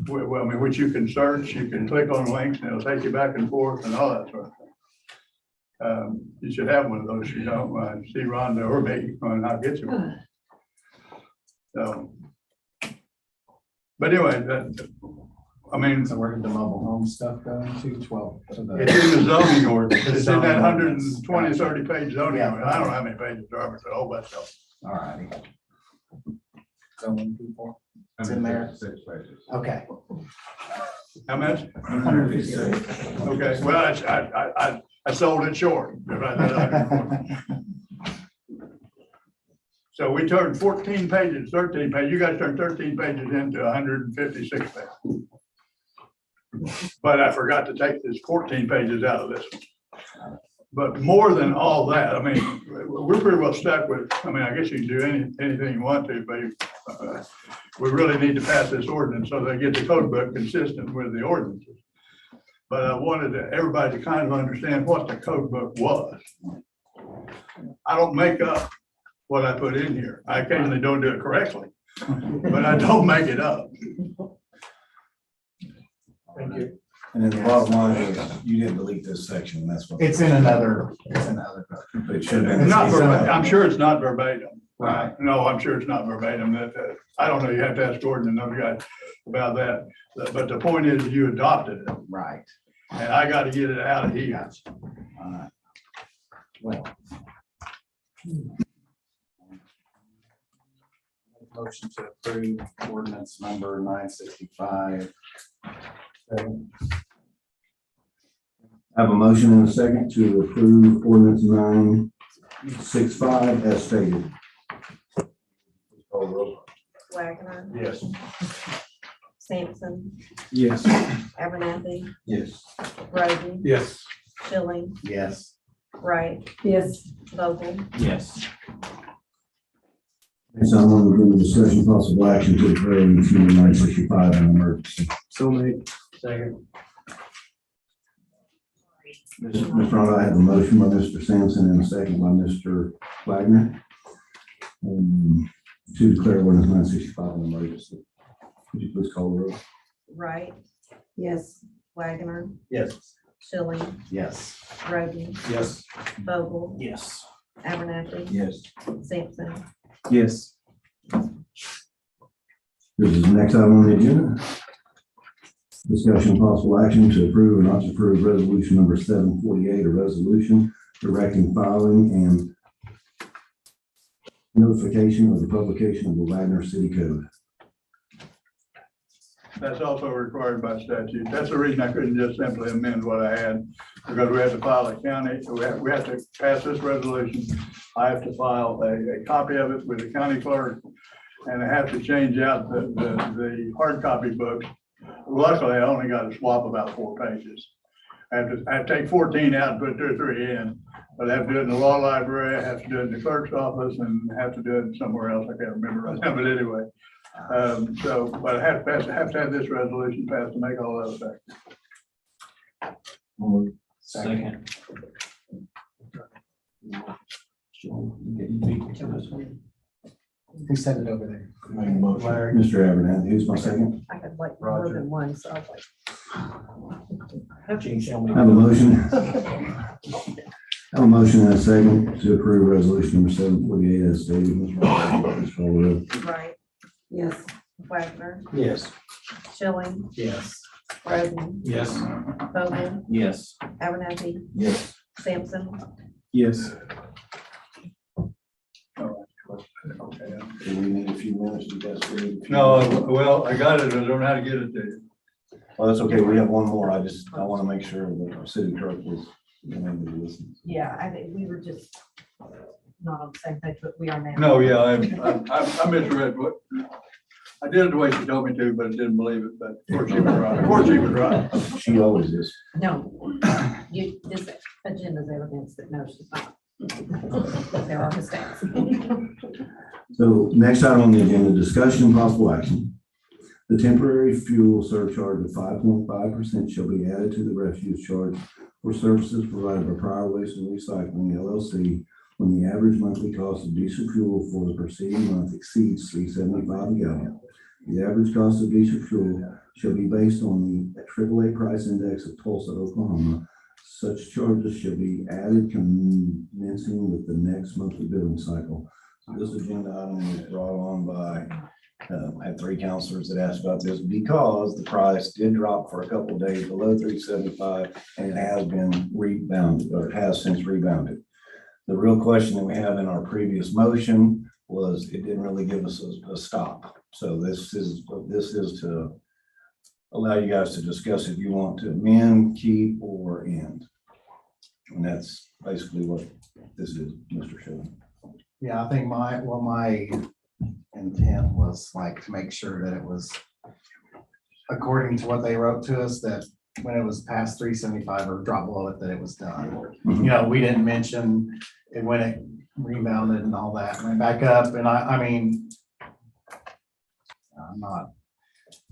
S11: Well, I mean, which you can search, you can click on links and it'll take you back and forth and all that sort of thing. You should have one of those, you know, see Rhonda or me, and I'll get you one. So, but anyway, I mean,
S10: So where did the mobile home stuff go into? 12.
S11: it's in the zoning ordinance. It's in that 120, 30 page zoning ordinance. I don't know how many pages there are, but it's a whole bunch of them.
S10: All righty. Zoning people. It's in there.
S4: 6 pages.
S10: Okay.
S11: How much? Okay, well, I sold it short. So we turned 14 pages, 13 pages. You guys turned 13 pages into 156 pages. But I forgot to take this 14 pages out of this one. But more than all that, I mean, we're pretty well stuck with, I mean, I guess you can do anything you want to, but we really need to pass this ordinance so they get the code book consistent with the ordinances. But I wanted everybody to kind of understand what the code book was. I don't make up what I put in here. I occasionally don't do it correctly, but I don't make it up.
S5: Thank you.
S4: And then the bottom line is, you didn't delete this section, that's what.
S10: It's in another.
S4: But it should have been.
S11: Not verbatim. I'm sure it's not verbatim.
S10: Right.
S11: No, I'm sure it's not verbatim. I don't know, you have to ask Gordon and those guys about that. But the point is you adopted it.
S10: Right.
S11: And I got to get it out of here.
S10: Well. Motion to approve ordinance number 965.
S4: I have a motion and a second to approve ordinance 965 as stated.
S7: Wagner,
S11: Yes.
S7: Sampson,
S5: Yes.
S7: Abernathy,
S4: Yes.
S7: Roden,
S5: Yes.
S7: Schilling,
S10: Yes.
S7: Wright,
S1: Yes.
S7: Vogel,
S6: Yes.
S4: Next, I want to go into discussion possible action to declare ordinance number 965 an emergency.
S5: So made. Second.
S4: Mr. Arnold, I have a motion by Mr. Sampson and a second by Mr. Wagner. To declare ordinance 965 an emergency. Could you please call the roll?
S7: Wright,
S1: Yes.
S7: Wagner,
S10: Yes.
S7: Schilling,
S10: Yes.
S7: Roden,
S5: Yes.
S7: Vogel,
S10: Yes.
S7: Abernathy,
S4: Yes.
S7: Sampson.
S6: Yes.
S4: This is the next item on the agenda. Discussion of possible action to approve or not to approve resolution number 748, a resolution directing filing and notification of the publication of the Wagner City Code.
S11: That's also required by statute. That's the reason I couldn't just simply amend what I had, because we have to file a county, we have to pass this resolution. I have to file a copy of it with the county clerk, and I have to change out the hard copy books. Luckily, I only got to swap about 4 pages. I have to take 14 out and put 2 or 3 in, but I have to do it in the law library, I have to do it in the clerk's office, and I have to do it somewhere else. I can't remember right now, but anyway. But I have to have this resolution passed to make all that effective.
S10: Second. Who said it over there?
S4: Make a motion.
S10: Larry.
S4: Mr. Abernathy, who's my second?
S7: I had like more
S10: Roger.
S7: than one, so I was like.
S10: Gene, show me.
S4: I have a motion. I have a motion and a second to approve resolution number 748 as stated. Mr. Rogers, please call the roll.
S7: Wright,
S1: Yes.
S7: Wagner,
S10: Yes.
S7: Schilling,
S10: Yes.
S7: Roden,
S10: Yes.
S7: Vogel,
S10: Yes.
S7: Abernathy,
S4: Yes.
S7: Sampson.
S6: Yes.
S11: Okay.
S4: Do we need a few minutes to get through?
S11: No, well, I got it, I don't know how to get it to you.
S4: Well, that's okay. We have one more. I want to make sure that our city clerk was, listening.
S7: Yeah, I think we were just not on the same page, but we are now.
S11: No, yeah, I misread what, I did it the way she told me to, but I didn't believe it, but of course she was right. Of course she was right.
S4: She always is.
S7: No, this agenda's evidence that no, she's not. There are mistakes.
S4: So next item on the agenda, discussion and possible action. The temporary fuel surcharge of 5.5% shall be added to the refuse charge for services provided by Prior Waste and Recycling LLC when the average monthly cost of diesel fuel for the preceding month exceeds $3.75 a gallon. The average cost of diesel fuel shall be based on the AAA price index of Tulsa, Oklahoma. Such charges shall be added commencing with the next monthly billing cycle. So this agenda item was brought on by, I had 3 counselors that asked about this because the price did drop for a couple of days below $3.75 and it has been rebounded, or it has since rebounded. The real question that we have in our previous motion was it didn't really give us a stop. So this is to allow you guys to discuss if you want to amend, keep, or end. And that's basically what this is, Mr. Schilling.
S10: Yeah, I think my intent was like to make sure that it was according to what they wrote to us, that when it was past 3.75 or drop below it, that it was done. You know, we didn't mention it when it rebounded and all that, went back up, and I mean, I'm not.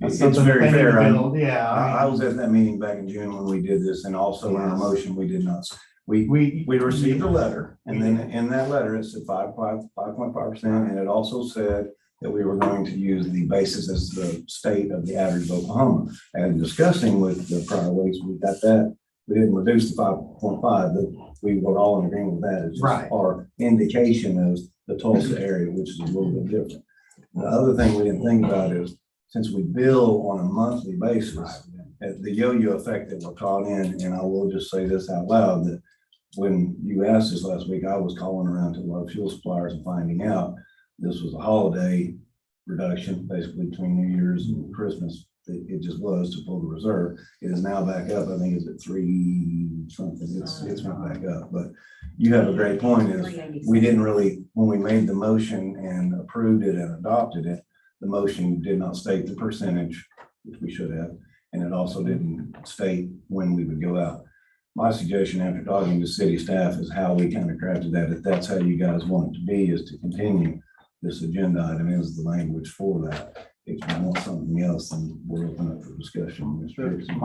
S4: It's very fair.
S10: Yeah.
S4: I was at that meeting back in June when we did this, and also in our motion, we did not, we received a letter, and then in that letter, it said 5.5%, and it also said that we were going to use the basis as the state of the average of Oklahoma. And discussing with the Prior Waste, we got that, we didn't reduce the 5.5, but we were all in agreement with that. It's just
S10: Right.
S4: our indication of the Tulsa area, which is a little bit different. The other thing we didn't think about is, since we bill on a monthly basis, the yo-yo effect that we're caught in, and I will just say this out loud, that when you asked this last week, I was calling around to a lot of fuel suppliers and finding out this was a holiday reduction, basically between New Year's and Christmas. It just was to pull the reserve. It is now back up. I think it's at 3 something. It's went back up, but you have a great point is we didn't really, when we made the motion and approved it and adopted it, the motion did not state the percentage, which we should have, and it also didn't state when we would go out. My suggestion after talking to city staff is how we kind of crafted that. If that's how you guys want it to be, is to continue this agenda item is the language for that. if you want something else, then we're open up for discussion. Mr. Dixon.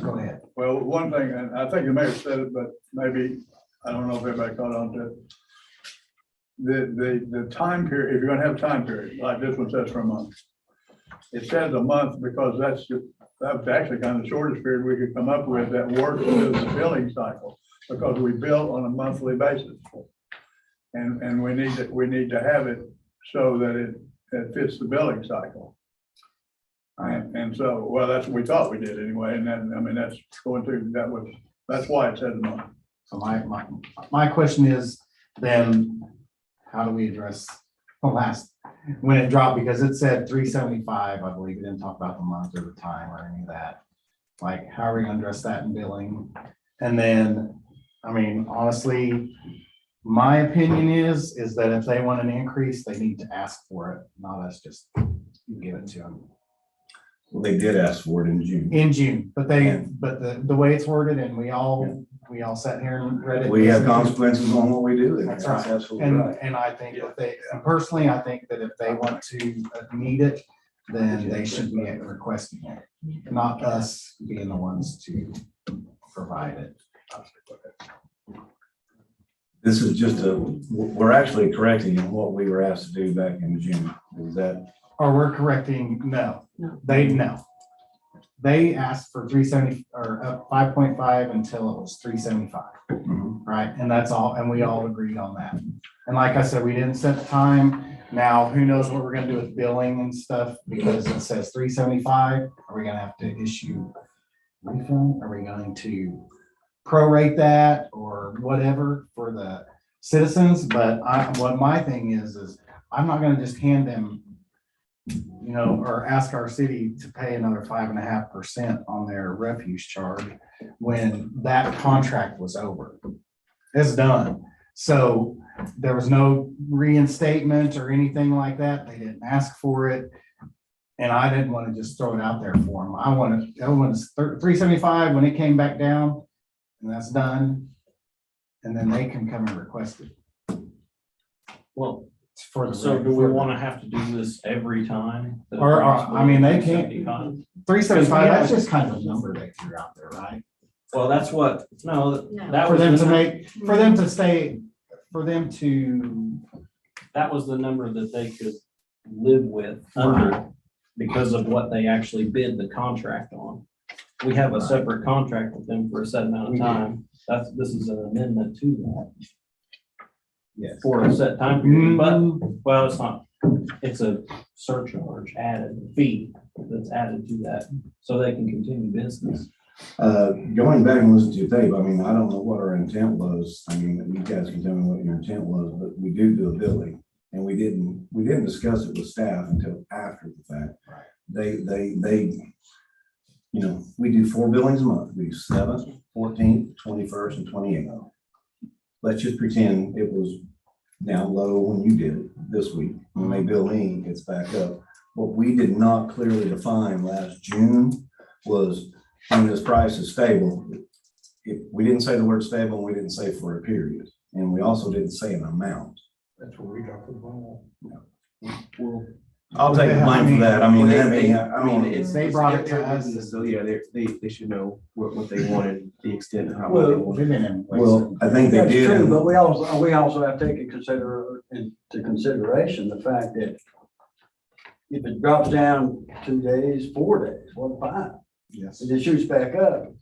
S10: Go ahead.
S11: Well, one thing, and I think the mayor said it, but maybe, I don't know if everybody caught on to it. The time period, if you're gonna have a time period, like this one says for a month. It says a month because that was actually kind of the shortest period we could come up with that works with the billing cycle, because we bill on a monthly basis. And we need to have it so that it fits the billing cycle. And so, well, that's what we thought we did anyway, and then, I mean, that's why it says a month.
S10: So my question is then, how do we address the last, when it dropped, because it said 375, I believe, it didn't talk about the month or the time or any of that. Like, how are we gonna address that in billing? And then, I mean, honestly, my opinion is that if they want an increase, they need to ask for it, not us just give it to them.
S4: Well, they did ask for it in June.
S10: In June, but the way it's worded, and we all sat here and read it.
S4: We have consequences on what we do. And
S10: That's right.
S4: absolutely
S10: And,
S4: right.
S10: and I think and personally, I think that if they want to meet it, then they should be requesting it, not us being the ones to provide it.
S4: This is just we're actually correcting what we were asked to do back in June. Is that?
S10: Or we're correcting, no. They asked for 370 or up 5.5 until it was 375. Right, and that's all, and we all agreed on that. And like I said, we didn't set the time. Now, who knows what we're gonna do with billing and stuff, because it says 375. Are we gonna have to issue refund? Are we going to prorate that or whatever for the citizens? But what my thing is I'm not gonna just hand them, or ask our city to pay another 5.5% on their refuse charge when that contract was over. It's done. So there was no reinstatement or anything like that. They didn't ask for it. And I didn't want to just throw it out there for them. I wanted 375 when it came back down, and that's done. And then they can come and request it.
S14: Well,
S10: For the
S14: so do we want to have to do this every time?
S10: Or, I mean, they can't.
S14: 375?
S10: 375, that's just kind of a number they threw out there, right?
S14: Well, that's what,
S7: No.
S14: that
S10: For
S14: was
S10: them
S14: the
S10: to
S14: num-
S10: make, for them to stay, for them to,
S14: that was the number that they could live with under because of what they actually bid the contract on. We have a separate contract with them for a set amount of time. This is an amendment to that.
S10: yes.
S14: For a set time period, but, well, it's not, it's a surcharge added fee that's added to that, so they can continue business.
S4: Going back and listening to tape, I mean, I don't know what our intent was. I mean, you guys can tell me what your intent was, but we do a billing. And we didn't discuss it with staff until after the fact. They, we do 4 billings a month. We do 7th, 14th, 21st, and 28th. Let's just pretend it was down low when you did it this week. When they bill me, it's back up. What we did not clearly define last June was when this price is stable. We didn't say the word stable, and we didn't say for a period. And we also didn't say an amount.
S5: That's where we dropped the ball.
S14: Well,
S4: I'll take the blame for that. I mean,
S10: They brought it to us.
S6: So, yeah, they should know what they wanted, the extent of how.
S8: Well,
S6: they wanted it.
S4: well, I think they
S8: That's
S4: did.
S8: true, but we also have to take into consideration the fact that if it drops down 2 days, 4 days, what 5?
S10: Yes.
S8: And it shoots back up,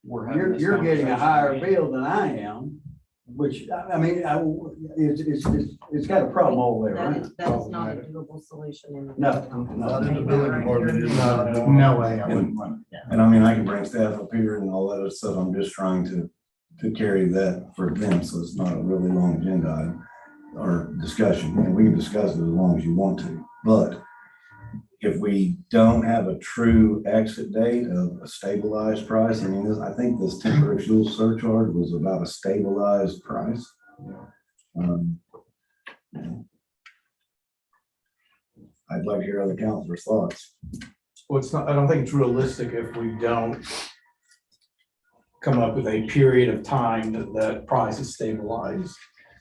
S14: we're having this
S8: you're getting a
S14: conversation
S8: higher
S14: again.
S8: bill than I am, which, I mean, it's got a problem all the way around.
S7: That's not a doable solution.
S8: No.
S10: No way. I wouldn't want it.
S4: And I mean, I can bring staff up here and all that other stuff. I'm just trying to carry that for them, so it's not a really long agenda item or discussion. And we can discuss it as long as you want to. But if we don't have a true exit date of a stabilized price, I mean, I think this temporary fuel surcharge was about a stabilized price. I'd like to hear other councilors' thoughts.
S5: Well, it's not, I don't think it's realistic if we don't come up with a period of time that price is stabilized.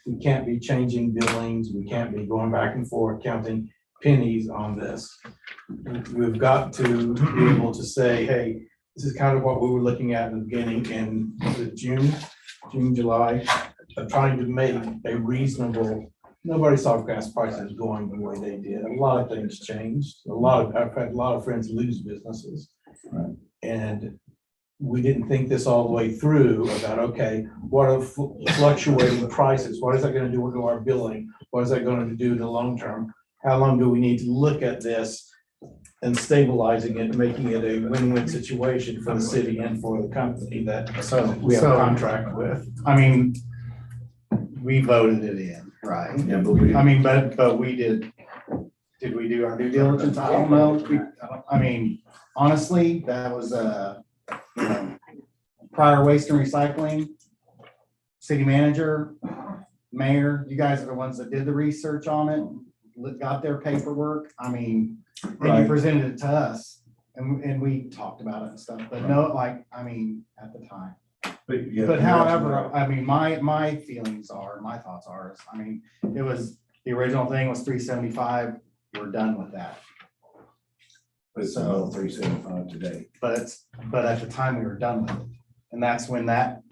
S5: We can't be changing billings. We can't be going back and forth counting pennies on this. We've got to be able to say, hey, this is kind of what we were looking at in the beginning in June, July, of trying to make a reasonable, nobody saw gas prices going the way they did. A lot of things changed. I've had a lot of friends lose businesses.
S4: Right.
S5: And we didn't think this all the way through about, okay, what are fluctuating prices? What is that gonna do to our billing? What is that gonna do to the long term? How long do we need to look at this and stabilizing it, making it a win-win situation for the city and for the company that we have a contract with?
S10: I mean, we voted it in, right?
S4: Yeah, but we,
S10: I mean, but we did we do our due diligence? I don't know. I mean, honestly, that was you know, prior waste and recycling, city manager, mayor, you guys are the ones that did the research on it, got their paperwork. I mean, and you
S4: Right.
S10: presented it to us and we talked about it and stuff, but no, like, I mean, at the time.
S4: yeah,
S10: But however, I mean, my feelings are, my thoughts are, is, I mean, it was, the original thing was 375, we're done with that.
S4: It's about 375 today.
S10: But at the time we were done with it. And that's when that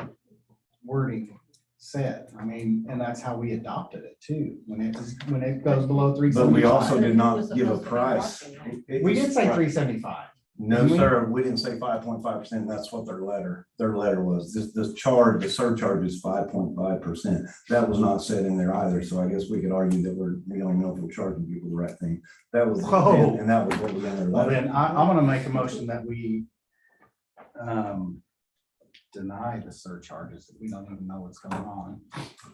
S10: wording said, I mean, and that's how we adopted it too, when it goes below
S4: But we
S10: 375.
S4: also did not give a price.
S10: We did say 375.
S4: No, sir, we didn't say 5.5%. That's what their letter was. This charge, the surcharge is 5.5%. That was not said in there either. So I guess we could argue that we don't know if we're charging people the right thing. That was,
S10: Oh.
S4: and that was what was in their
S10: Well,
S4: letter.
S10: then I'm gonna make a motion that we deny the surcharges. We don't even know what's going on.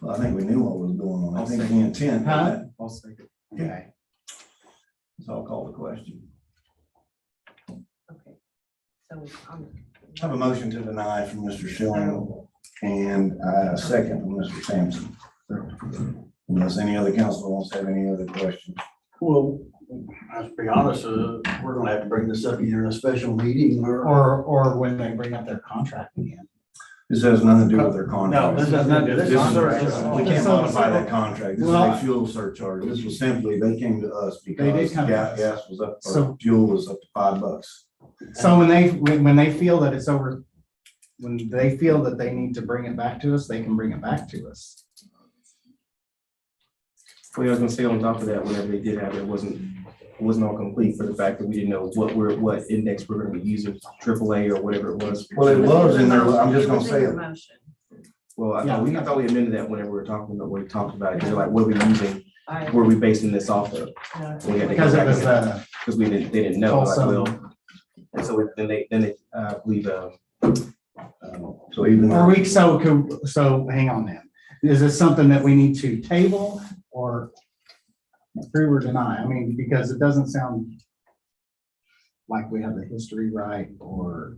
S4: Well, I think we knew what was going on. I think the intent.
S10: Huh? I'll say it. Okay.
S4: So I'll call the question.
S7: Okay. So,
S4: I have a motion to deny from Mr. Schilling and a second from Mr. Sampson. Unless any other council wants to have any other questions.
S15: Well, let's be honest, we're gonna have to bring this up either in a special meeting or.
S10: Or when they bring up their contract again.
S4: This has nothing to do with their contract.
S15: No, this has nothing to do with
S4: This is-
S15: this.
S4: We can't modify that contract. This is
S10: Well,
S4: a fuel surcharge. This was simply, they came to us
S10: They
S4: because
S10: did come to us.
S4: gas was up,
S10: So-
S4: or fuel was up to $5.
S10: So when they feel that it's over, when they feel that they need to bring it back to us, they can bring it back to us.
S6: Well, I was gonna say on top of that, whenever they did have it, it wasn't all complete for the fact that we didn't know what index we're gonna be using, AAA or whatever it was.
S4: Well, it was in there. I'm just gonna say it.
S6: Well, I
S10: Yeah,
S6: thought we amended that whenever we were talking about, when we talked about it, 'cause they're like, what are we using,
S7: I,
S6: where are we basing this off of? And we had to go
S10: Because it
S6: back
S10: was,
S6: and- Because they didn't know, like,
S10: Tulsa.
S6: well, and so then they, believe,
S4: So even
S10: are
S4: though,
S10: we, so hang on then. Is this something that we need to table or approve or deny? I mean, because it doesn't sound like we have the history right or.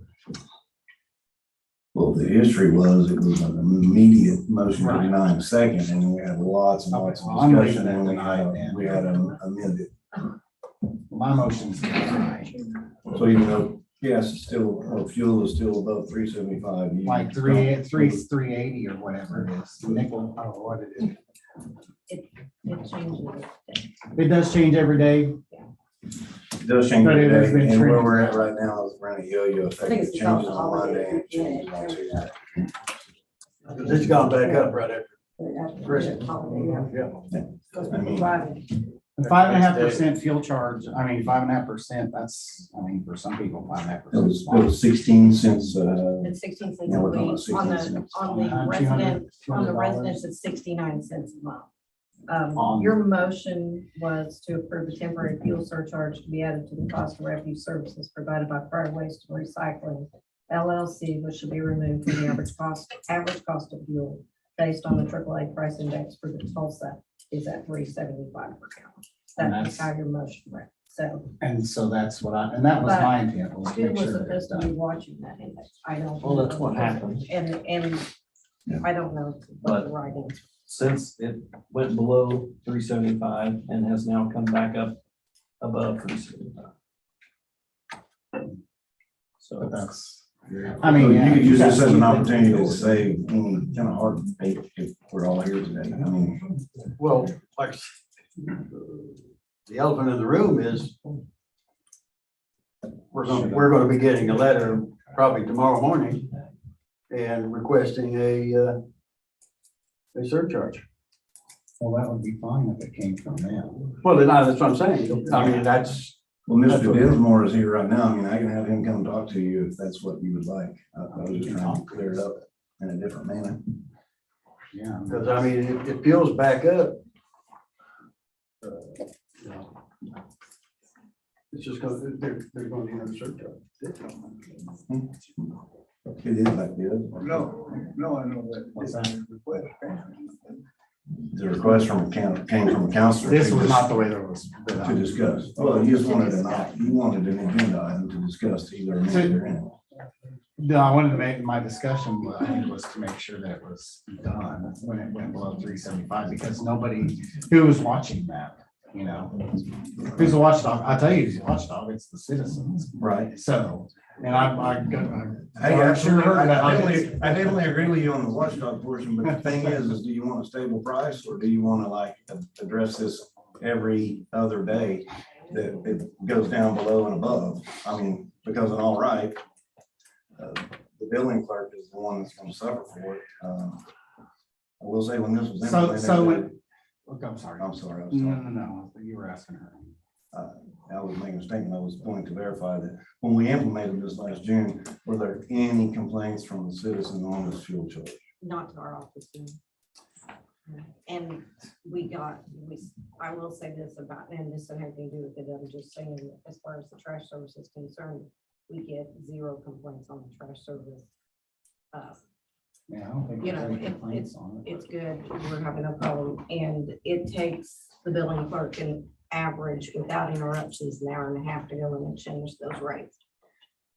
S4: well, the history was, it was an immediate motion to
S10: Right.
S4: deny in second, and then we had lots and lots
S10: Okay,
S4: of
S10: well, I'm
S4: discussion,
S10: leaving
S4: and
S10: that
S4: we
S10: denied then.
S4: had amended.
S10: My motion's deny.
S4: So even though gas is still, or fuel is still above 375.
S10: Like 380 or whatever it is, nickel, I don't know what it is.
S7: it changes.
S10: It does change every day.
S4: It does change
S10: But it has
S4: every day,
S10: been
S4: and where
S10: trending.
S4: we're at right now is we're in a yo-yo
S1: I
S4: effect.
S1: think
S4: It
S1: it's because
S4: changes
S1: of
S4: on Monday and it
S1: holiday.
S4: changes on Tuesday.
S15: Cause it's gone back up right after.
S1: Christmas.
S4: I mean,
S10: And 5.5% fuel charge, I mean, 5.5%, that's, I mean, for some people, 5.5%.
S4: It was 16 cents,
S7: It's 16 cents
S4: Yeah,
S7: a
S4: we're talking
S7: week.
S4: about
S7: On
S4: 16
S7: the,
S4: cents.
S7: on the
S10: 200
S7: resident, on the
S10: $200.
S7: residents, it's 69 cents a month.
S10: On-
S7: Your motion was to approve a temporary fuel surcharge to be added to the cost of refuse services provided by Prior Waste and Recycling LLC, which should be removed from the average cost of fuel based on the AAA price index for the Tulsa is at 3.75 per gallon.
S10: And
S7: That's
S10: that's-
S7: how your motion read. So
S10: And so that's what and that was my intent, was to
S7: who
S10: make
S7: was
S10: sure that it's
S7: supposed to be
S10: done.
S7: watching that index? I don't.
S14: Well, that's
S7: know.
S14: what happened.
S7: And I don't know what the right answer.
S14: Since it went below 375 and has now come back up above 375.
S10: But
S14: So
S10: that's,
S4: so
S10: I mean.
S4: you could use this as an
S10: yeah,
S4: opportunity to say, kind of hard if we're all here today. I mean,
S15: Well, like, the elephant in the room is we're gonna be getting a letter probably tomorrow morning and requesting a surcharge.
S10: Well, that would be fine if it came from them.
S15: Well, then, that's what I'm saying. I mean, that's,
S4: Well, Mr. Dinsmore is here right now. I mean, I can have him come talk to you if that's what you would like. I was just trying to clear it up in a different manner.
S10: Yeah.
S15: because I mean, if it peels back up, you know, it's just gonna, they're gonna need another surcharge.
S4: It is like this.
S11: No, I know that.
S10: What's that?
S4: The request came from a counselor.
S10: This was not the way that was.
S4: To discuss. Well, you just wanted you wanted an agenda item to discuss either amend or in.
S10: No, I wanted to make my discussion, I think, was to make sure that it was done when it went below 375, because nobody who was watching that, you know, who's a watchdog? I'll tell you, who's a watchdog, it's the citizens.
S4: Right.
S10: So, and I
S4: definitely agree with you on the watchdog portion, but the thing is do you want a stable price, or do you want to like address this every other day that it goes down below and above? I mean, because in all right, the billing clerk is the one that's going to suffer for it. I will say when this was implemented.
S10: Look, I'm sorry.
S4: I'm sorry.
S10: No, you were asking her.
S4: I was making a statement. I was pointing to verify that when we implemented this last June, were there any complaints from the citizen on this fuel charge?
S7: Not to our office. No. And I will say this about, and this doesn't have anything to do with it, I'm just saying, as far as the trash service is concerned, we get 0 complaints on the trash service.
S10: Yeah, I don't think
S7: You
S10: there's
S7: know,
S10: any complaints on it.
S7: It's good, we're having no problem, and it takes the billing clerk an average without interruptions, an hour and a half to go in and change those rates.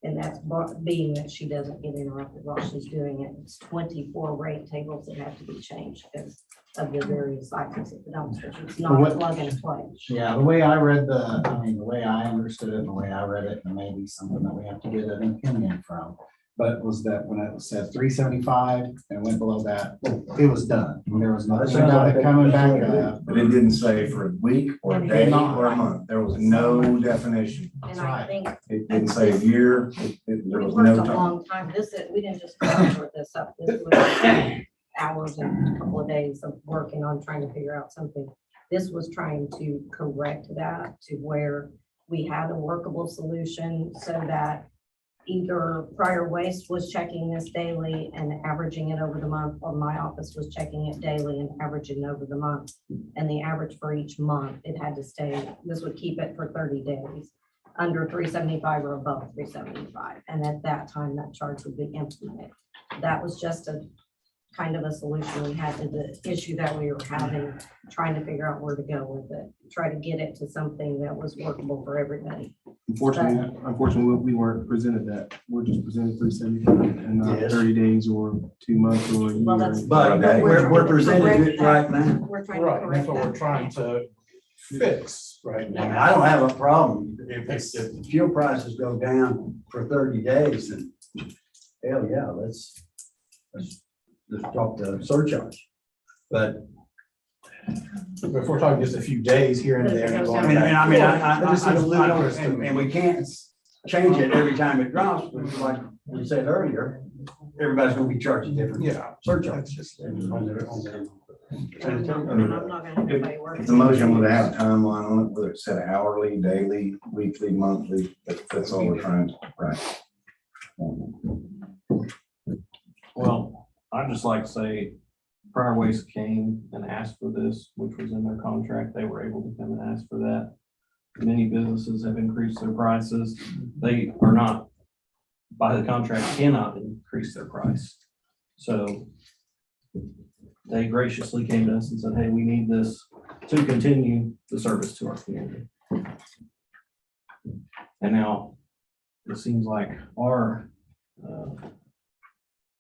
S7: And that's being that she doesn't get interrupted while she's doing it. It's 24 rate tables that have to be changed because of the various items at the dumpsters. It's not a plug and play.
S10: Yeah, the way I read the way I understood it, and the way I read it, and maybe something that we have to get an opinion from, but was that when it said 375 and went below that, it was done. There was nothing about it coming back up.
S4: But it didn't say for a week or a day or a month. There was no definition.
S7: And I think
S4: It didn't say a year. There
S7: we
S4: was
S7: worked
S4: no
S7: a
S4: time.
S7: long time. We didn't just sort this up. This was hours and a couple of days of working on trying to figure out something. This was trying to correct that to where we had a workable solution so that either Prior Waste was checking this daily and averaging it over the month, or my office was checking it daily and averaging over the month. And the average for each month, it had to stay, this would keep it for 30 days, under 375 or above 375. And at that time, that charge would be implemented. That was just a kind of a solution we had to the issue that we were having, trying to figure out where to go with it, try to get it to something that was workable for everybody.
S6: Unfortunately, we weren't presented that. We're just presented 375 and not
S15: Yes.
S6: 30 days or 2 months or a
S7: Well,
S6: year.
S7: that's-
S15: But we're presenting it right now.
S7: We're trying to
S5: Right,
S7: correct
S5: that's what we're
S7: that.
S5: trying to fix right
S15: I mean,
S5: now.
S15: I don't have a problem if the fuel prices go down for 30 days, then hell yeah, let's drop the surcharge. But
S5: If we're talking just a few days here and there. and going back
S15: I
S5: just seems ludicrous to
S15: don't,
S5: me.
S15: and we can't change it every time it drops, but like we said earlier, everybody's gonna be charged a different
S5: Yeah.
S15: surcharge.
S7: I'm not gonna have anybody work.
S4: If the motion would have a timeline on it, whether it's set hourly, daily, weekly, monthly, that's all we're trying to, right?
S14: Well, I'd just like to say Prior Waste came and asked for this, which was in their contract. They were able to come and ask for that. Many businesses have increased their prices. They are not, by the contract, cannot increase their price. So they graciously came to us and said, hey, we need this to continue the service to our community. And now it seems like our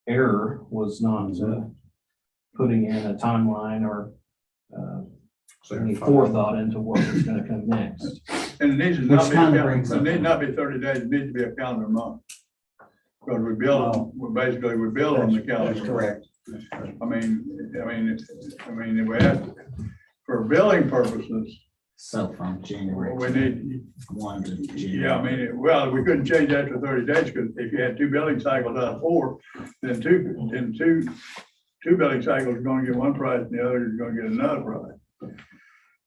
S14: error was not putting in a timeline or any forethought into what was going to come next.
S11: And it needs to
S5: Which
S11: not be,
S5: kind of
S11: it
S5: brings up-
S11: need not be 30 days, it needs to be a calendar month. Because we bill, we're bill on the calendar.
S15: That's correct.
S11: I mean, if we have, for billing purposes,
S10: So from January.
S11: We need,
S10: 1 to
S11: yeah, I mean, well, we couldn't change that for 30 days, because if you had 2 billing cycles out of 4, then two billing cycles are gonna get one price and the other is gonna get another price.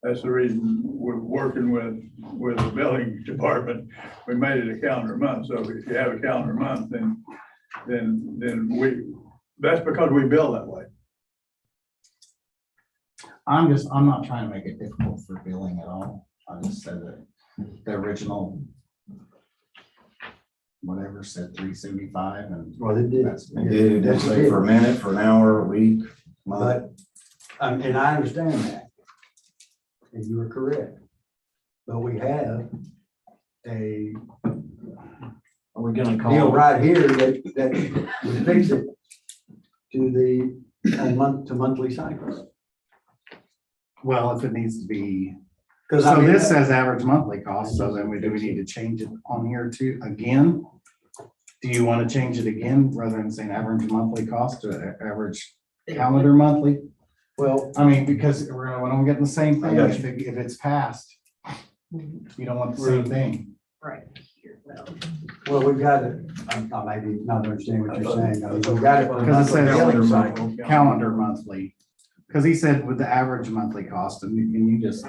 S11: That's the reason we're working with the billing department. We made it a calendar month, so if you have a calendar month, then that's because we bill that way.
S10: I'm not trying to make it difficult for billing at all. I just said that the original whatever said 375 and.
S15: Well, it did.
S10: That's-
S4: It did, it did say for a minute, for an hour, a week, month.
S15: But, and I understand that. And you were correct. But we have a
S14: Are we gonna
S15: deal
S14: call?
S15: right here that would fix it to the on monthly cycles.
S10: Well, if it needs to be,
S15: Because I
S10: so
S15: mean,
S10: this says average monthly cost, so then do we need to change it on here too, again? Do you want to change it again rather than saying average monthly cost to average calendar monthly?
S15: well,
S10: I mean, because we're gonna get the same thing
S4: I got
S10: if it's passed. You don't want the same thing.
S7: Right.
S15: well, we've got it. I maybe not understanding what you're saying. I mean, we've got it for a
S10: Because it
S15: monthly
S10: says
S15: billing cycle.
S10: calendar monthly, because he said with the average monthly cost, and you just,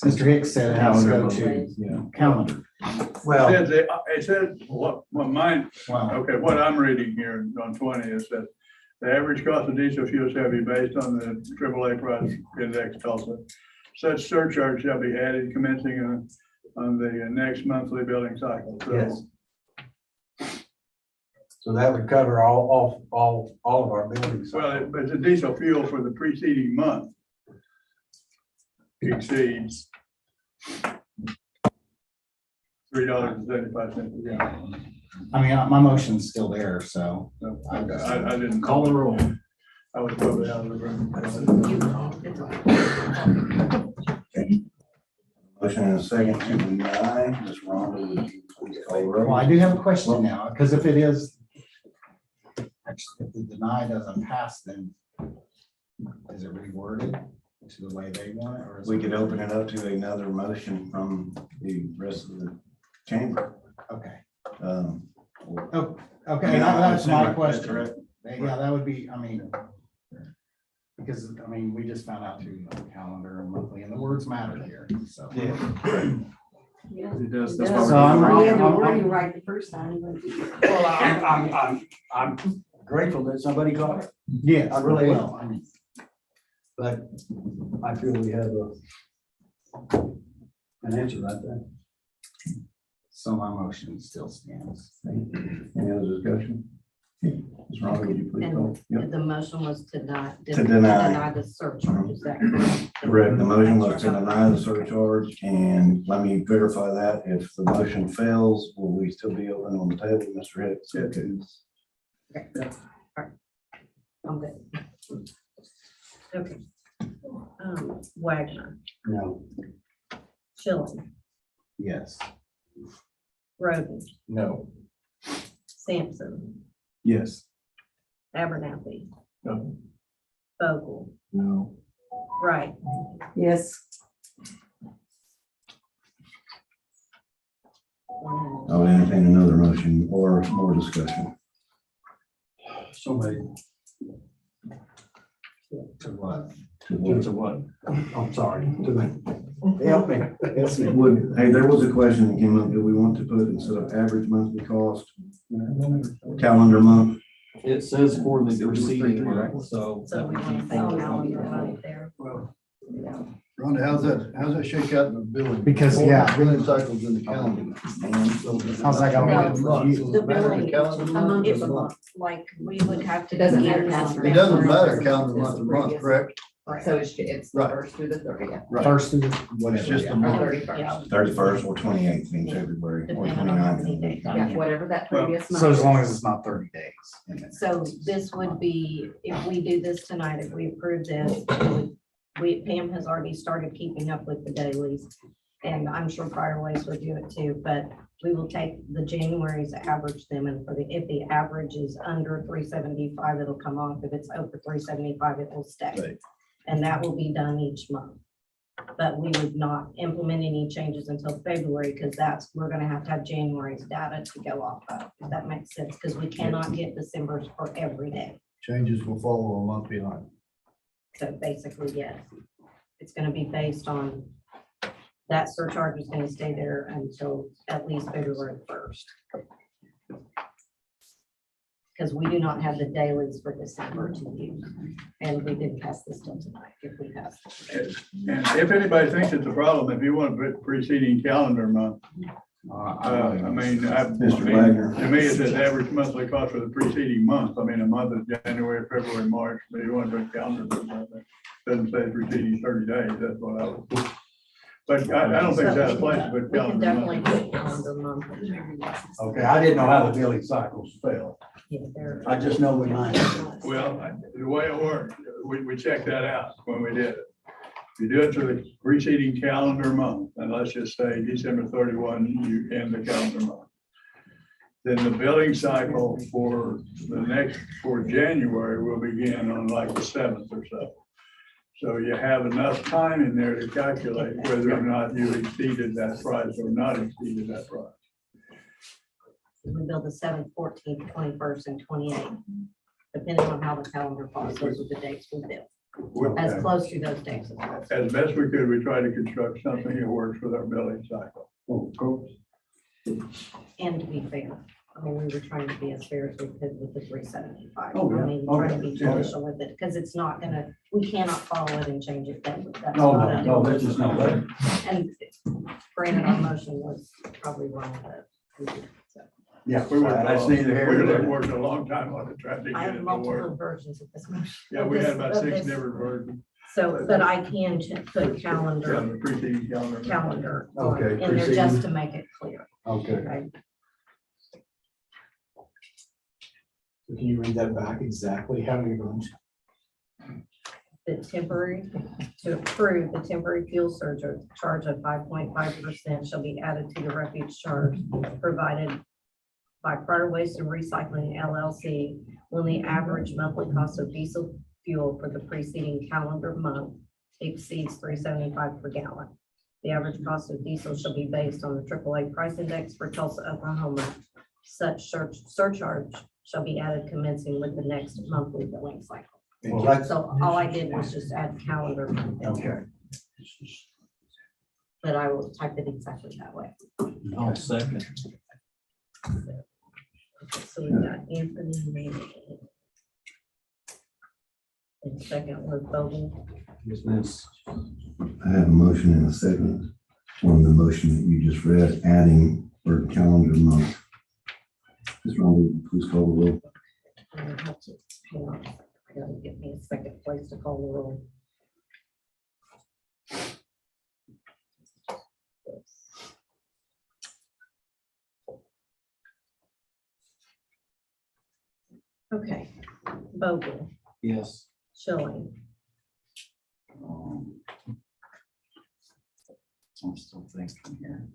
S10: Mr. Hicks said it has to go to calendar.
S15: Well,
S11: It says, what mine,
S10: Wow.
S11: okay, what I'm reading here on 20 is that the average cost of diesel fuel shall be based on the AAA price index Tulsa. Such surcharge shall be added commencing on the next monthly billing cycle. So
S15: yes. So that would cover all of our buildings.
S11: well, but the diesel fuel for the preceding month exceeds $3.75 a gallon.
S10: I mean, my motion's still there, so.
S11: So, I didn't
S14: Call the roll.
S11: I was probably out of the room.
S4: Motion and a second to deny, Ms. Rhonda, would you please call the roll?
S10: Well, I do have a question now, because if it is, actually, if the deny doesn't pass, then is it reworded to the way they want it, or is
S4: We
S10: it?
S4: could open it up to another motion from the rest of the chamber.
S10: Okay,
S4: Um,
S10: oh, okay,
S4: I mean,
S10: that's my
S4: that's
S10: question.
S4: right.
S10: Yeah, that would be, I mean, because, I mean, we just found out too, calendar and monthly, and the words matter here, so.
S1: Yeah.
S6: It does.
S1: That's
S6: That's
S10: So
S6: why
S10: I'm-
S6: we're.
S1: We had the
S10: I'm-
S1: wording right the first time. But
S15: Well, I'm grateful that somebody caught it,
S10: Yes,
S15: I really am.
S10: will. I mean,
S15: but I feel we have an answer right there.
S10: so my motion still stands.
S4: Any other discussion? Ms. Rhonda, would you please call? Yep.
S7: And the motion was to deny.
S4: To deny.
S7: the surcharge, is that correct?
S4: Correct. The motion was to deny the surcharge, and let me verify that. If the motion fails, will we still be open on the table, Mr. Hicks? Okay.
S7: I'm good. Okay. Wagner,
S15: No.
S7: Schilling,
S10: Yes.
S7: Roden,
S5: No.
S7: Sampson,
S4: Yes.
S7: Abernathy,
S5: No.
S7: Vogel,
S4: No.
S7: Wright,
S1: yes,
S4: I'll entertain another motion or more discussion.
S15: Somebody,
S10: To what?
S15: to what? I'm sorry. Help me. Help me.
S4: Would, hey, there was a question that came up. Do we want to put instead of average monthly cost, calendar month?
S14: It says for the preceding month, so.
S7: so we want to say calendar month there.
S8: Rhonda, how's that shake out in the billing?
S10: Because, yeah.
S8: Billing cycles in the calendar.
S10: How's that gonna
S8: Calendar
S10: be for
S8: month,
S10: you?
S8: so
S7: The
S8: it matter
S7: billing,
S8: calendar
S7: a
S8: month
S7: month
S8: or
S7: is a
S8: month?
S7: month, like we would have to.
S1: It doesn't
S7: begin
S1: matter.
S7: this
S8: It doesn't matter
S7: reference
S8: calendar month to month, correct?
S1: so it's the
S8: Right.
S1: first through the 30th.
S8: Right.
S10: First through the,
S8: It's
S10: whatever.
S8: just a
S10: yeah.
S8: month.
S1: 31st.
S4: 31st or 28th in February or
S7: Depending on how
S4: 29th.
S7: many days.
S1: Yeah, whatever that previous month.
S10: So as long
S1: is.
S10: as it's not 30 days.
S7: So this would be, if we do this tonight, if we approve this, Pam has already started keeping up with the dailies. And I'm sure Prior Waste would do it too, but we will take the January's average them, and if the average is under 375, it'll come off. If it's over 375, it will stay.
S8: Right.
S7: And that will be done each month. But we would not implement any changes until February, because we're gonna have to have January's data to go off of, if that makes sense, because we cannot get December's for every day.
S15: Changes will follow a month behind.
S7: So basically, yes, it's gonna be based on, that surcharge is gonna stay there until at least February 1st. Because we do not have the dailies for December to use, and we didn't pass this till tonight, if we pass.
S11: And if anybody thinks it's a problem, if you want to put preceding calendar month,
S4: Mr. Wagner.
S11: to me, it says average monthly cost for the preceding month. I mean, a month is January, February, March, but you want to put calendar month, doesn't say preceding 30 days, that's what I would. But I don't think that's a place to put
S7: We can
S11: calendar
S7: definitely
S11: month.
S7: put calendar month.
S15: Okay, I didn't know how the billing cycles fell.
S7: Yeah, they're-
S15: I just know we might.
S11: Well, the way it worked, we checked that out when we did it. You do it to the preceding calendar month, and let's just say December 31, you end the calendar month. Then the billing cycle for January will begin on like the 7th or so. So you have enough time in there to calculate whether or not you exceeded that price or not exceeded that price.
S7: We build the 7th, 14th, 21st, and 28th, depending on how the calendar falls. Those are the dates we build. As close to those dates as possible.
S11: As best we could, we tried to construct something that works with our billing cycle.
S7: And to be fair, I mean, we were trying to be as fair as we could with the 375.
S15: Oh, yeah.
S7: I mean,
S15: Oh,
S7: trying to
S15: yeah.
S7: be judicial with it, because it's not gonna, we cannot follow it and change it. That's
S15: No,
S7: not
S15: no,
S7: a-
S15: no, that's just not right.
S7: And granted, our motion was probably wrong, but we did, so.
S15: Yeah,
S11: We worked
S15: that's neither here nor
S11: we
S15: there.
S11: worked a long time on it, trying to
S7: I
S11: get
S7: have
S11: it to
S7: multiple
S11: work.
S7: versions of this motion.
S11: Yeah, we had about
S7: of
S11: 6
S7: this.
S11: different versions.
S7: So, but I can put
S11: Yeah,
S7: calendar
S11: the preceding calendar.
S7: on
S15: Okay,
S7: in there
S15: preceding.
S7: just to make it clear.
S15: Okay.
S7: Okay.
S5: Can you read that back exactly? How are you going to?
S7: The temporary, to approve the temporary fuel surcharge of 5.5% shall be added to the refuge charge provided by Prior Waste and Recycling LLC when the average monthly cost of diesel fuel for the preceding calendar month exceeds $3.75 per gallon. The average cost of diesel shall be based on the AAA price index for Tulsa, Oklahoma. Such surcharge shall be added commencing with the next monthly billing cycle.
S15: Well, that's,
S7: So all I did was just add calendar month in there,
S15: okay.
S7: but I will type it exactly that way.
S14: I'll second.
S7: So we've got Anthony. And second was Vogel.
S4: Yes. I have a motion and a second on the motion that you just read, adding for calendar month. Ms. Ronald, please call the roll.
S7: And I have to- hang on, I gotta get me a second place to call the roll. Okay, Vogel,
S14: Yes.
S7: Schilling,
S14: I'm still thinking here.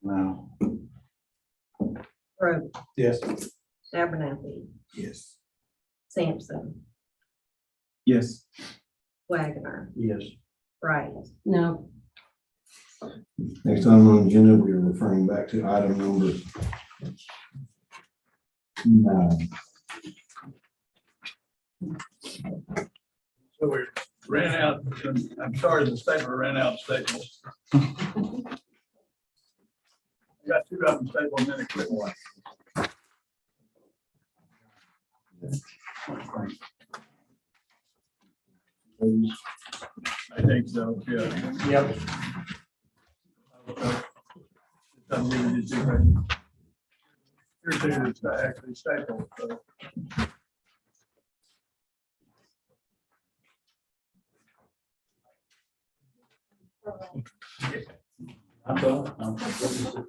S4: Now.
S7: Rhodes,
S5: Yes.
S7: Abernathy,
S15: Yes.
S7: Sampson,
S6: Yes.
S7: Wagner,
S15: Yes.
S7: Wright.
S1: No,
S4: Next item on the agenda, we are referring back to item number 9.
S11: So we ran out, I'm sorry, the stapler ran out of staples. We got 2 of them stapled and then a quick one. I think so, yeah.
S5: Yep.
S11: Doesn't give you too many. Here's it's actually stapled, so.
S15: I'm done.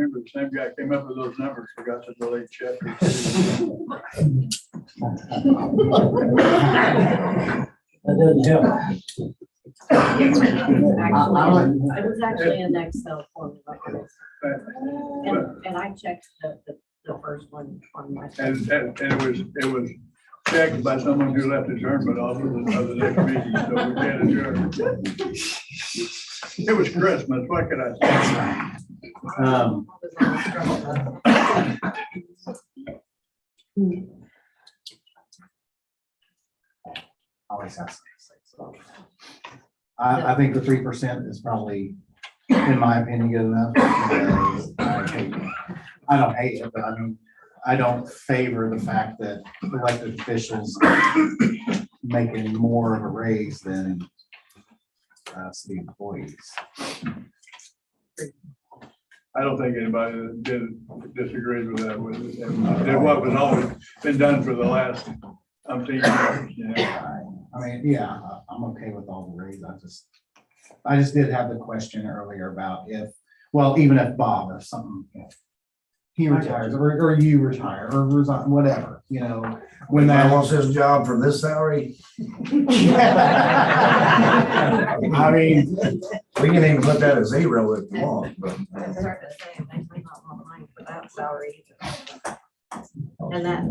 S11: remember the same guy came up with those numbers, forgot to delete chapter.
S15: That doesn't help.
S7: It was actually an Excel formula. And I checked the first one on my.
S11: And it was checked by someone who left adjournment off of the next meeting, so we can't adjourn. It was Christmas, what could I say?
S10: Always has to say so. I think the 3% is probably, in my opinion, good enough. Because I don't hate it, but I mean, I don't favor the fact that elected officials making more of a raise than city employees.
S11: I don't think anybody disagrees with that, with it. And what was always been done for the last umpteen years, you know.
S10: I mean, yeah, I'm okay with all the raises. I just did have the question earlier about if, well, even if Bob or something, he retires or you retire or resign, whatever, you know, when that
S4: wants his job for this salary.
S10: I mean,
S4: We can even put that at 0 if you want, but.
S7: For that salary. And that,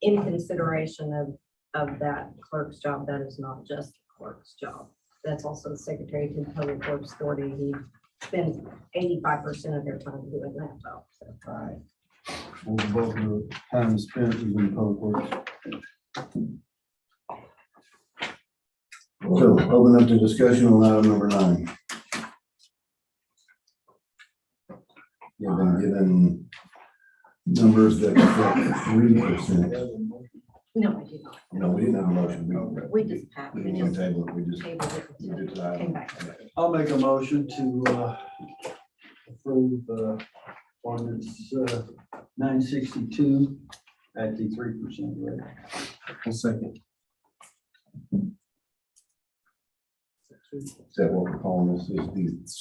S7: in consideration of that clerk's job, that is not just the clerk's job. That's also the secretary to the Public Works Authority. He spends 85% of their time doing that job. So.
S4: Right. Well, both of the time spent in the public works. So open up the discussion on item number 9. You've been given numbers that reflect 3%.
S7: No, I do not.
S4: No, we didn't have a motion.
S7: We just passed.
S4: We didn't table it. We just.
S7: Tabled it
S4: we
S7: until
S4: did that.
S7: it came back.
S15: I'll make a motion to approve ordinance 962 at the 3% rate.
S4: A second. Is that what we're calling this? Is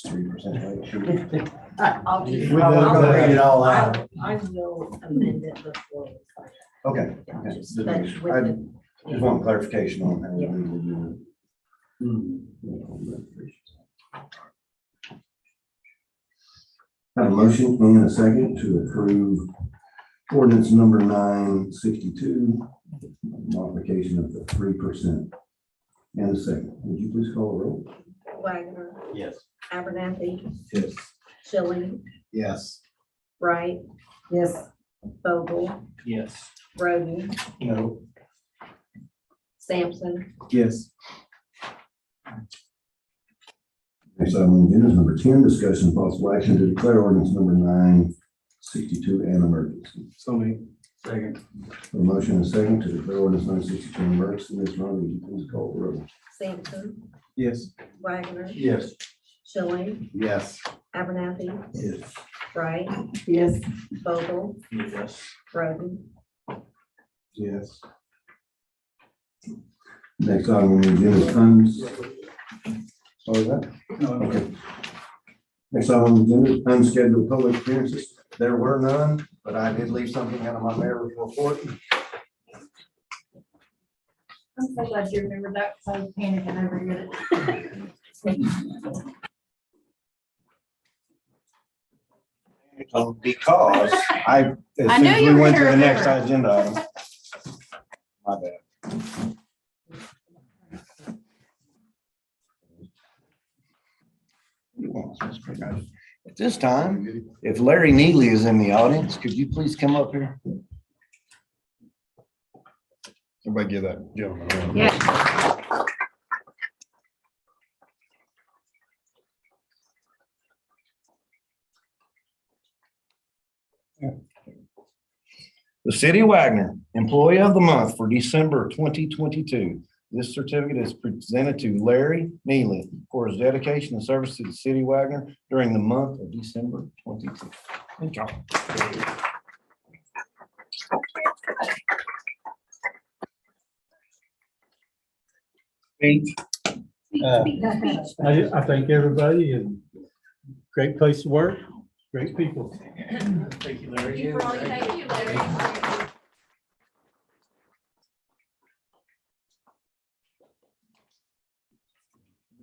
S4: the 3% rate?
S7: I'll just.
S4: We're gonna read it all out.
S7: I will amend it before. we sign it.
S4: Okay.
S7: Yeah,
S4: Okay.
S7: just-
S4: Just
S7: but
S4: make sure.
S7: with
S4: I
S7: the-
S4: just want clarification on how we
S7: Yeah.
S4: will do it. Have a motion and a second to approve ordinance number 962, modification of the 3%. And a second. Would you please call a roll?
S7: Wagner,
S15: Yes.
S7: Abernathy,
S4: Yes.
S7: Schilling,
S10: yes.
S7: Wright,
S1: Yes,
S7: Vogel,
S14: Yes.
S7: Roden,
S5: No.
S7: Sampson,
S6: Yes.
S4: Next item on the agenda is number 10, discussion and possible action to declare ordinance number 962 an emergency.
S6: So made.
S15: Second.
S4: A motion and a second to declare ordinance 962 an emergency. Ms. Ronnie, would you please call the roll?
S7: Sampson,
S6: Yes.
S7: Wagner,
S15: Yes.
S7: Schilling,
S10: Yes.
S7: Abernathy,
S4: Yes.
S7: Wright,
S1: yes,
S7: Vogel,
S15: Yes.
S7: Roden,
S4: Yes. Next item on the agenda is funds. Sorry, that?
S11: No, no.
S4: Okay. Next item on the agenda is unscheduled public appearances. There were none, but I did leave something out of my mayor's report.
S3: I'm so glad you remembered that, because I was panicking over it.
S4: Because as
S3: I
S4: soon
S3: knew
S4: as
S3: you
S4: we
S3: were
S4: went to
S3: gonna
S4: the next
S3: remember.
S4: agenda item. My bad. At this time, if Larry Neely is in the audience, could you please come up here? Everybody give that gentleman a round.
S3: Yeah.
S4: The City of Wagner, Employee of the Month for December 2022. This certificate is presented to Larry Neely for his dedication and service to the City of Wagner during the month of December 22. Thank y'all.
S5: I thank everybody and great place to work. Great people.
S14: Thank you, Larry.
S3: Thank you for all you do. Thank you, Larry.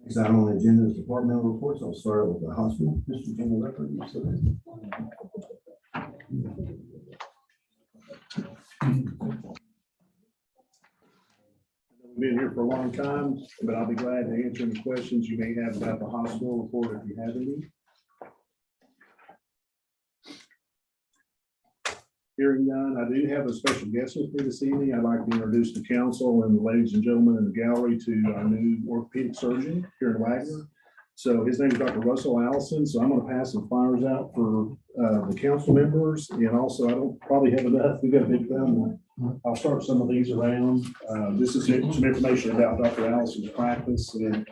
S4: Next item on the agenda is departmental reports. I'll start with the hospital. Mr. General Record. you said
S16: Been here for a long time, but I'll be glad to answer any questions you may have about the hospital report if you have any. Hearing none, I do have a special guest with me this evening. I'd like to introduce the council and the ladies and gentlemen in the gallery to our new orthopedic surgeon here in Wagner. So his name is Dr. Russell Allison. So I'm going to pass some flyers out for the council members. And also, I don't probably have enough. We've got a big family. I'll start some of these around. This is some information about Dr. Allison's practice. And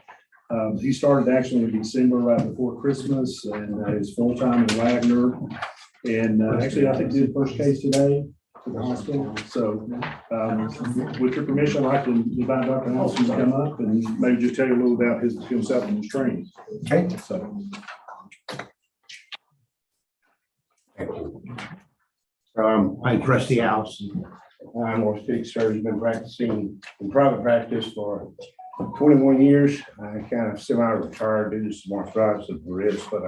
S16: he started actually in December right before Christmas and is full-time in Wagner. And actually, I think did the first case today to the hospital. So with your permission, I'd like to invite Dr. Allison to come up and maybe just tell you a little about himself and his training.
S4: Okay.
S16: So.
S17: I'm Trustee Allison. I'm an orthopedic surgeon, been practicing in private practice for 21 years. I kind of semi-retired due to some arthritis of the wrist, but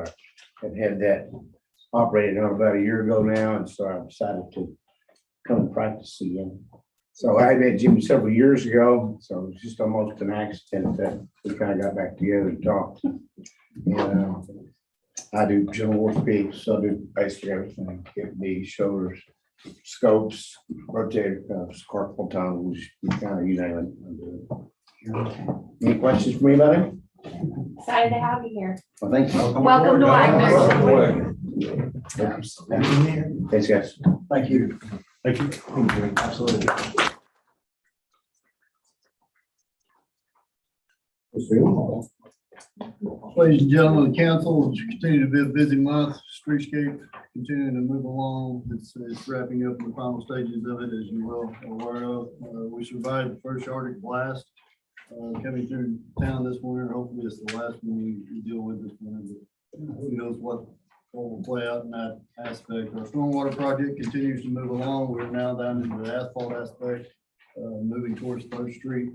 S17: I had that operated on about a year ago now, and so I decided to come and practice again. So I met Jimmy several years ago, so it was just almost an accident that we kind of got back together and talked. And I do general orthopedics, so I do basically everything: hip, knees, shoulders, scopes, rotator cuffs, carpal tunnels, kind of you name it. Any questions for me about it?
S3: Excited to have you here.
S17: Well, thank you.
S3: Welcome to Wagner.
S17: Thanks, guys.
S4: Thank you.
S16: Thank you.
S4: Absolutely.
S8: Ladies and gentlemen, the council, it's continuing to be a busy month. Streetscape continuing to move along. It's wrapping up the final stages of it, as you well aware of. We survived the first Arctic blast coming through town this winter. Hopefully it's the last one we deal with this winter. But who knows what will play out in that aspect. Our stormwater project continues to move along. We're now down into the asphalt aspect, moving towards 3rd Street.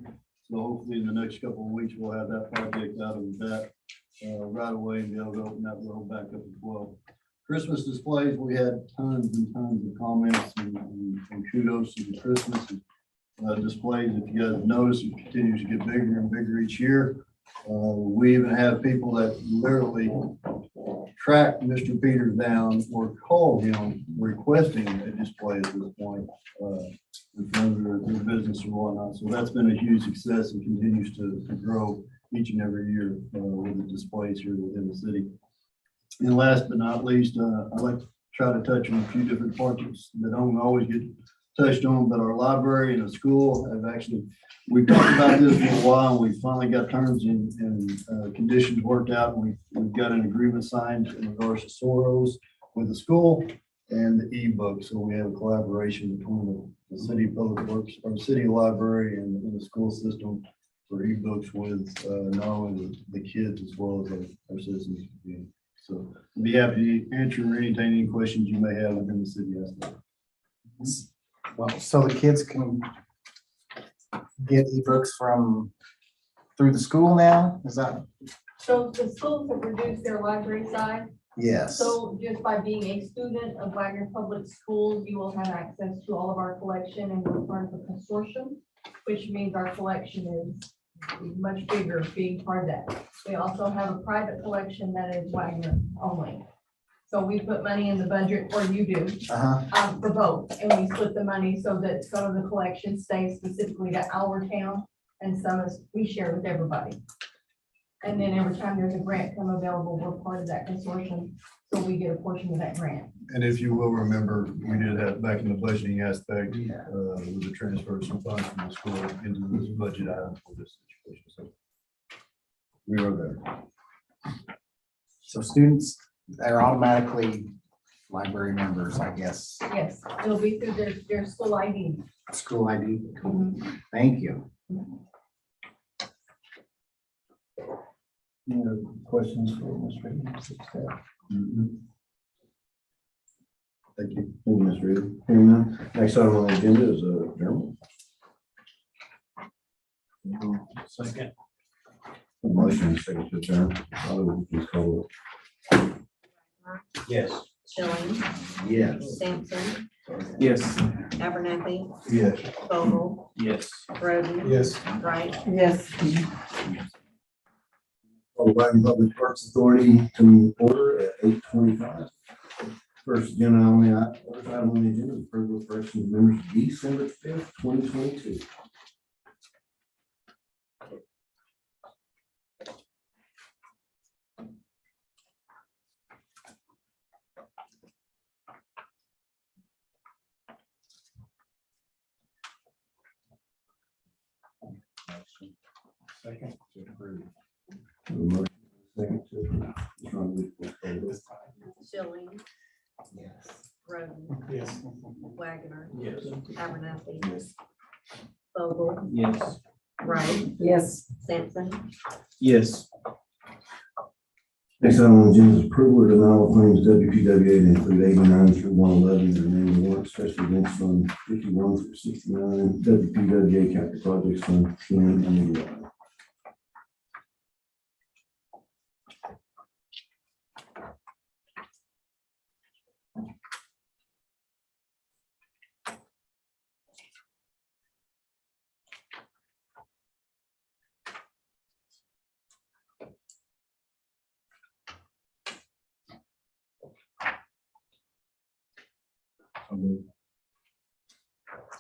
S8: So hopefully in the next couple of weeks, we'll have that project out of that right away and be able to open that road back up as well. Christmas displays, we had tons and tons of comments and kudos to the Christmas displays. If you guys notice, it continues to get bigger and bigger each year. We even have people that literally track Mr. Peters down or call him requesting a display at this point in front of their business or whatnot. So that's been a huge success and continues to grow each and every year with the displays here within the city. And last but not least, I'd like to try to touch on a few different projects that don't always get touched on, but our library and the school have actually, we've talked about this for a while, and we finally got terms and conditions worked out. We've got an agreement signed in regards to Soros with the school and the ebook. So we have a collaboration between the city public works, or city library and the school system for ebooks with not only the kids as well as our citizens. So I'd be happy to answer or entertain any questions you may have within the city aspect.
S10: Well, so the kids can get ebooks through the school now? Is that?
S3: So the schools have reduced their library size.
S10: Yes.
S3: So just by being a student of Wagner Public Schools, you will have access to all of our collection, and we're part of a consortium, which means our collection is much bigger being part of that. We also have a private collection that is Wagner only. So we put money in the budget, or you do, for both, and we split the money so that some of the collection stays specifically to our town, and some is we share with everybody. And then every time there's a grant come available, we're part of that consortium, so we get a portion of that grant.
S8: And if you will remember, we did have back in the budgeting aspect, with the transfer of some funds from the school into this budget item for this situation. So we were there.
S10: So students are automatically library members, I guess.
S3: Yes, it'll be through their school ID.
S10: School ID. Thank you.
S4: Any other questions for Mr. Higgins? Thank you. Thank you, Mr. Reed. Hearing none. Next item on the agenda is adjournment.
S14: Second.
S4: A motion and a second to adjourn. Holly, will you please call the roll?
S14: Yes.
S7: Schilling,
S4: Yes.
S7: Sampson,
S6: Yes.
S7: Abernathy,
S2: Yes.
S7: Vogel,
S14: Yes.
S7: Roden.
S5: Yes.
S7: Wright.
S1: Yes.
S4: Oregon Public Works Authority to order at 8:25. First agenda item on the agenda is approval of first and members December 5th, 2022.
S5: Second. To approve.
S4: A motion, second to approve. Ms. Ronald, will you please call the roll?
S7: Schilling,
S4: Yes.
S7: Roden,
S5: Yes.
S7: Wagner,
S14: Yes.
S7: Abernathy,
S4: Yes.
S7: Vogel,
S14: Yes.
S7: Wright,
S1: Yes.
S7: Sampson,
S6: Yes.
S4: Next item on the agenda is approval or denial of claims WPWA to include 89 through 111 in the remaining warrant, special events fund 51 through 69, WPWA capital projects fund 10 and 11.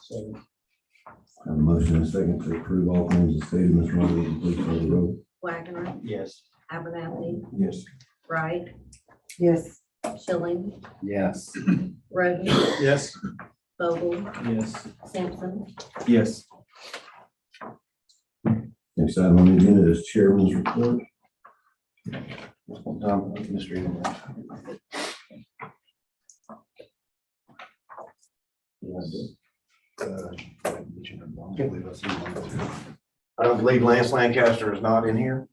S5: So.
S4: Have a motion and a second to approve all claims as stated. Ms. Ronald, will you please call the roll?
S7: Wagner,
S14: Yes.
S7: Abernathy,
S4: Yes.
S7: Wright,
S1: Yes.
S7: Schilling,
S10: Yes.
S7: Roden,
S5: Yes.
S7: Vogel,
S14: Yes.
S7: Sampson,
S6: Yes.
S4: Next item on the agenda is chairman's report. Mr. Eden. I don't believe Lance Lancaster is not in here.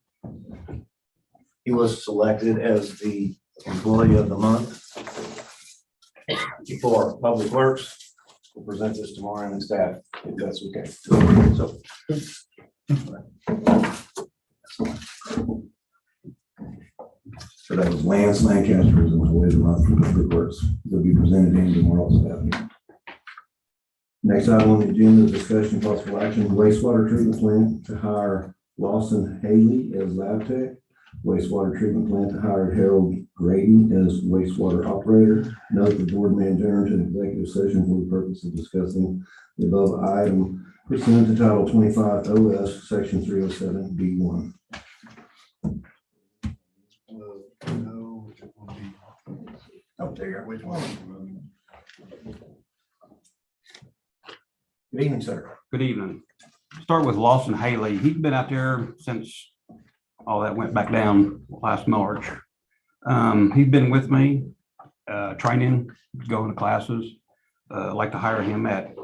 S4: He was selected as the employee of the month for Public Works. We'll present this tomorrow and staff, if that's okay. So. So that was Lance Lancaster as employee of the month for Public Works. They'll be presented to him tomorrow. Staff. Next item on the agenda is discussion of possible action wastewater treatment plant to hire Lawson Haley as lab tech. Wastewater treatment plant to hire Harold Grady as wastewater operator. Note the board may adjourn to an executive session for the purpose of discussing the above item pursuant to Title 25 OS Section 307 B1. Up there, which one? Good evening, sir.
S18: Good evening. Start with Lawson Haley. He's been out there since all that went back down last March. He's been with me, training, going to classes. I'd like to hire him at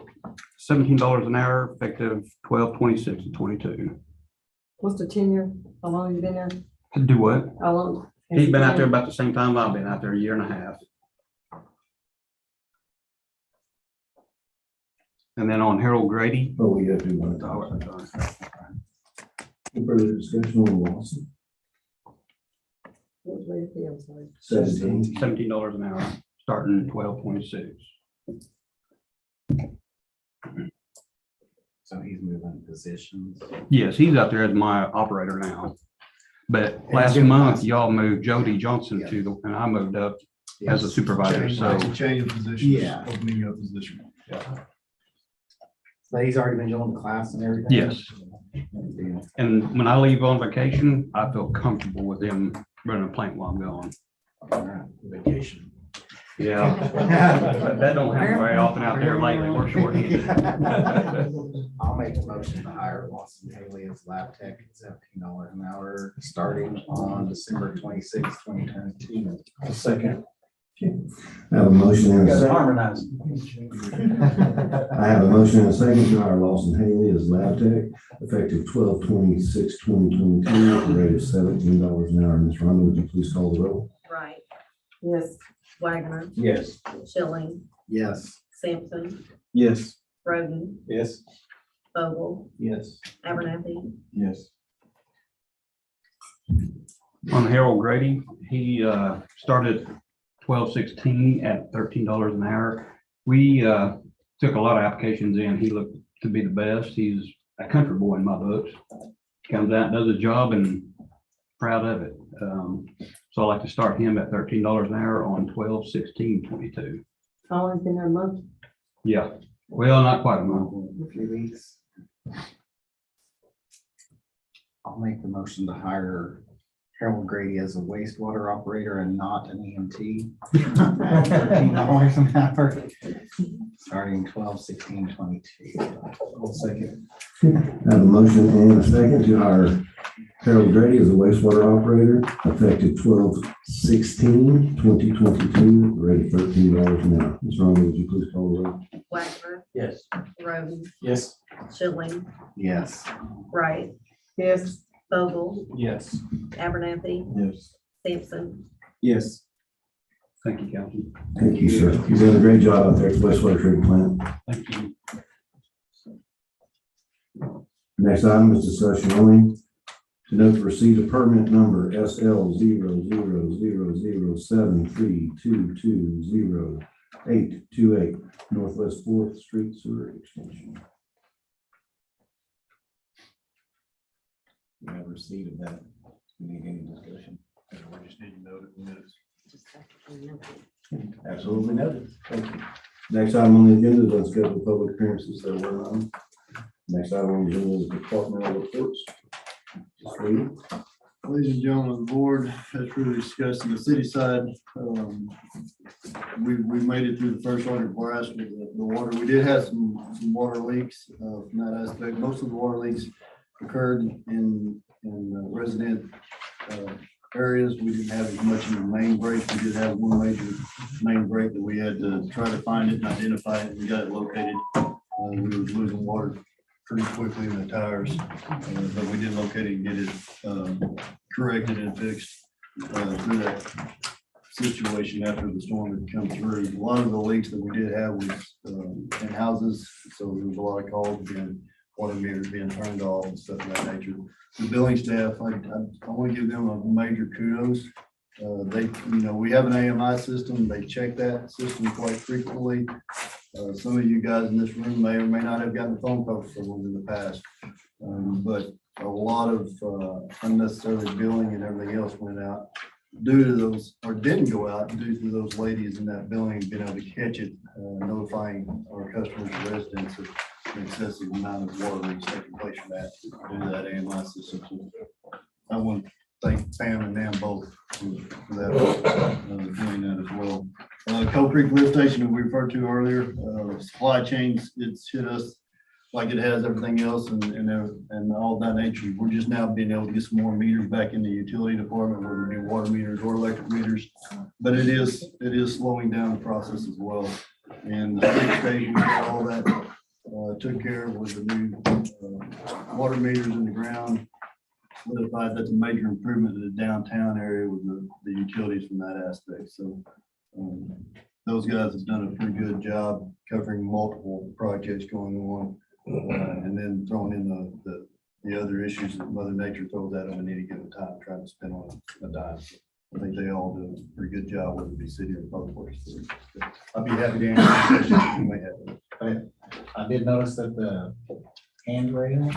S18: $17 an hour, effective 12/26/22.
S1: What's the tenure? How long have you been there?
S18: To do what?
S1: How long?
S18: He's been out there about the same time I've been out there, a year and a half. And then on Harold Grady.
S4: Oh, we have to do one. Any further discussion on Lawson?
S1: What was the fee? I'm sorry.
S18: $17 an hour, starting 12/26.
S10: So he's moving positions.
S18: Yes, he's out there as my operator now. But last month, y'all moved Jody Johnson to the, and I moved up as a supervisor, so.
S16: Change of positions.
S10: Yeah.
S16: Opening up position.
S10: So he's already been doing the class and everything?
S18: Yes. And when I leave on vacation, I feel comfortable with them running a plant while I'm gone.
S10: All right, vacation.
S18: Yeah. That don't happen very often out there lately. We're short-handed.
S10: I'll make a motion to hire Lawson Haley as lab tech at $17 an hour, starting on December 26th, 2022.
S5: A second.
S4: I have a motion and a second.
S5: Harmonize.
S4: I have a motion and a second to hire Lawson Haley as lab tech, effective 12/26/2022, at the rate of $17 an hour. Ms. Rhonda, would you please call the roll?
S7: Wright,
S1: Yes.
S7: Wagner,
S14: Yes.
S7: Schilling,
S10: Yes.
S7: Sampson,
S6: Yes.
S7: Roden,
S5: Yes.
S7: Vogel,
S14: Yes.
S7: Abernathy,
S2: Yes.
S18: On Harold Grady, he started 12/16 at $13 an hour. We took a lot of applications in. He looked to be the best. He's a country boy in my books. Comes out, does his job, and proud of it. So I'd like to start him at $13 an hour on 12/16/22.
S1: How long's been there, a month?
S18: Yeah, well, not quite a month.
S10: A few weeks. I'll make the motion to hire Harold Grady as a wastewater operator and not an EMT. At $13 an hour, starting 12/16/22.
S4: I'll second. I have a motion and a second to hire Harold Grady as a wastewater operator, effective 12/16/2022, rate of $13 an hour. Ms. Ronnie, would you please call the roll?
S7: Wagner,
S14: Yes.
S7: Roden,
S5: Yes.
S7: Schilling,
S10: Yes.
S7: Wright,
S1: Yes.
S7: Vogel,
S14: Yes.
S7: Abernathy,
S2: Yes.
S7: Sampson,
S6: Yes.
S18: Thank you, Council.
S4: Thank you, sir. You've done a great job out there at the wastewater treatment plant.
S18: Thank you.
S4: Next item is discussion only. To note the receipt of permit number SL 00073220828 Northwest Fourth Street Sewer Extension. We have a receipt of that. We need any discussion.
S2: We just need to note it in minutes.
S4: Absolutely noted. Thank you. Next item on the agenda is unscheduled public appearances. There were none. Next item on the agenda is departmental reports.
S11: Ladies and gentlemen of the board, as we discussed in the city side, we made it through the first order blast with the water. We did have some water leaks from that aspect. Most of the water leaks occurred in resident areas. We didn't have as much in the main break. We did have one major main break that we had to try to find it and identify it. We got it located. We were losing water pretty quickly in the tires, but we did locate it and get it corrected and fixed through that situation after the storm had come through. A lot of the leaks that we did have was in houses, so there was a lot of calls being water meters being turned off and stuff of that nature. The billing staff, I want to give them a major kudos. We have an AMI system. They check that system quite frequently. Some of you guys in this room may or may not have gotten phone calls from them in the past. But a lot of unnecessary billing and everything else went out due to those, or didn't go out due to those ladies in that billing being able to catch it, notifying our customers and residents of the excessive amount of water leaks taking place from that, due to that AMI system. So I want to thank Pam and Nam both for that, doing that as well. Coal Creek Lift Station that we referred to earlier, supply chains, it's hit us like it has everything else and all that nature. We're just now being able to get some more meters back in the utility department, whether it be water meters or electric meters. But it is slowing down the process as well. And the state station, we got all that took care of with the new water meters in the ground. Solidified, that's a major improvement in the downtown area with the utilities from that aspect. So those guys have done a pretty good job covering multiple projects going on, and then throwing in the other issues that Mother Nature throws at them at any given time, trying to spend on a dime. I think they all do a pretty good job, whether it be city or public works. I'll be happy to answer questions you may have.
S10: I did notice that the handrails.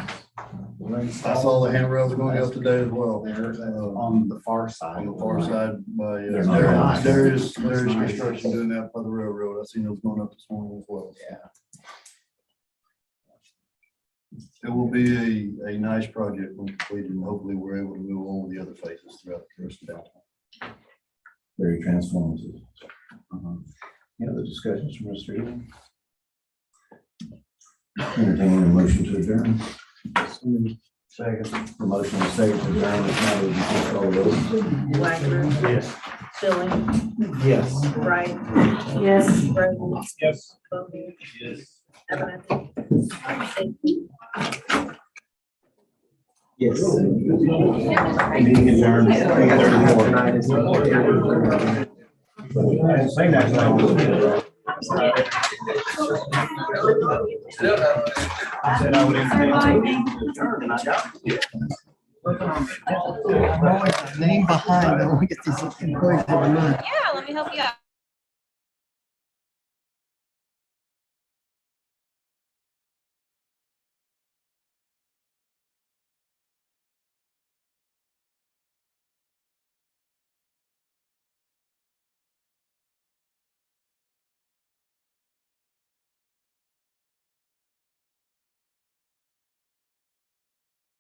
S11: I saw the handrails going up today as well.
S10: They're on the far side.
S11: On the far side by,
S10: There
S11: is construction doing that by the railroad. I seen those going up this morning as well.
S10: Yeah.
S11: It will be a nice project when completed, and hopefully we're able to move on with the other phases throughout the rest of downtown.
S4: Very transformative. Any other discussions from Mr. Ely? Entertaining a motion to adjourn.
S10: Second.
S4: A motion and a second to adjourn. If not, would you please call the roll?
S7: Wagner,
S5: Yes.
S7: Schilling,
S5: Yes.
S7: Wright,
S1: Yes.
S7: Roden,
S5: Yes.
S7: Vogel,
S14: Yes.
S7: Abernathy, Sampson.
S6: Yes.
S4: Meeting adjourned. 8:34.
S6: Tonight is-
S4: I said I would entertain and I got it.
S8: Name behind, I want to get these employees for the month.
S19: Yeah, let me help you out.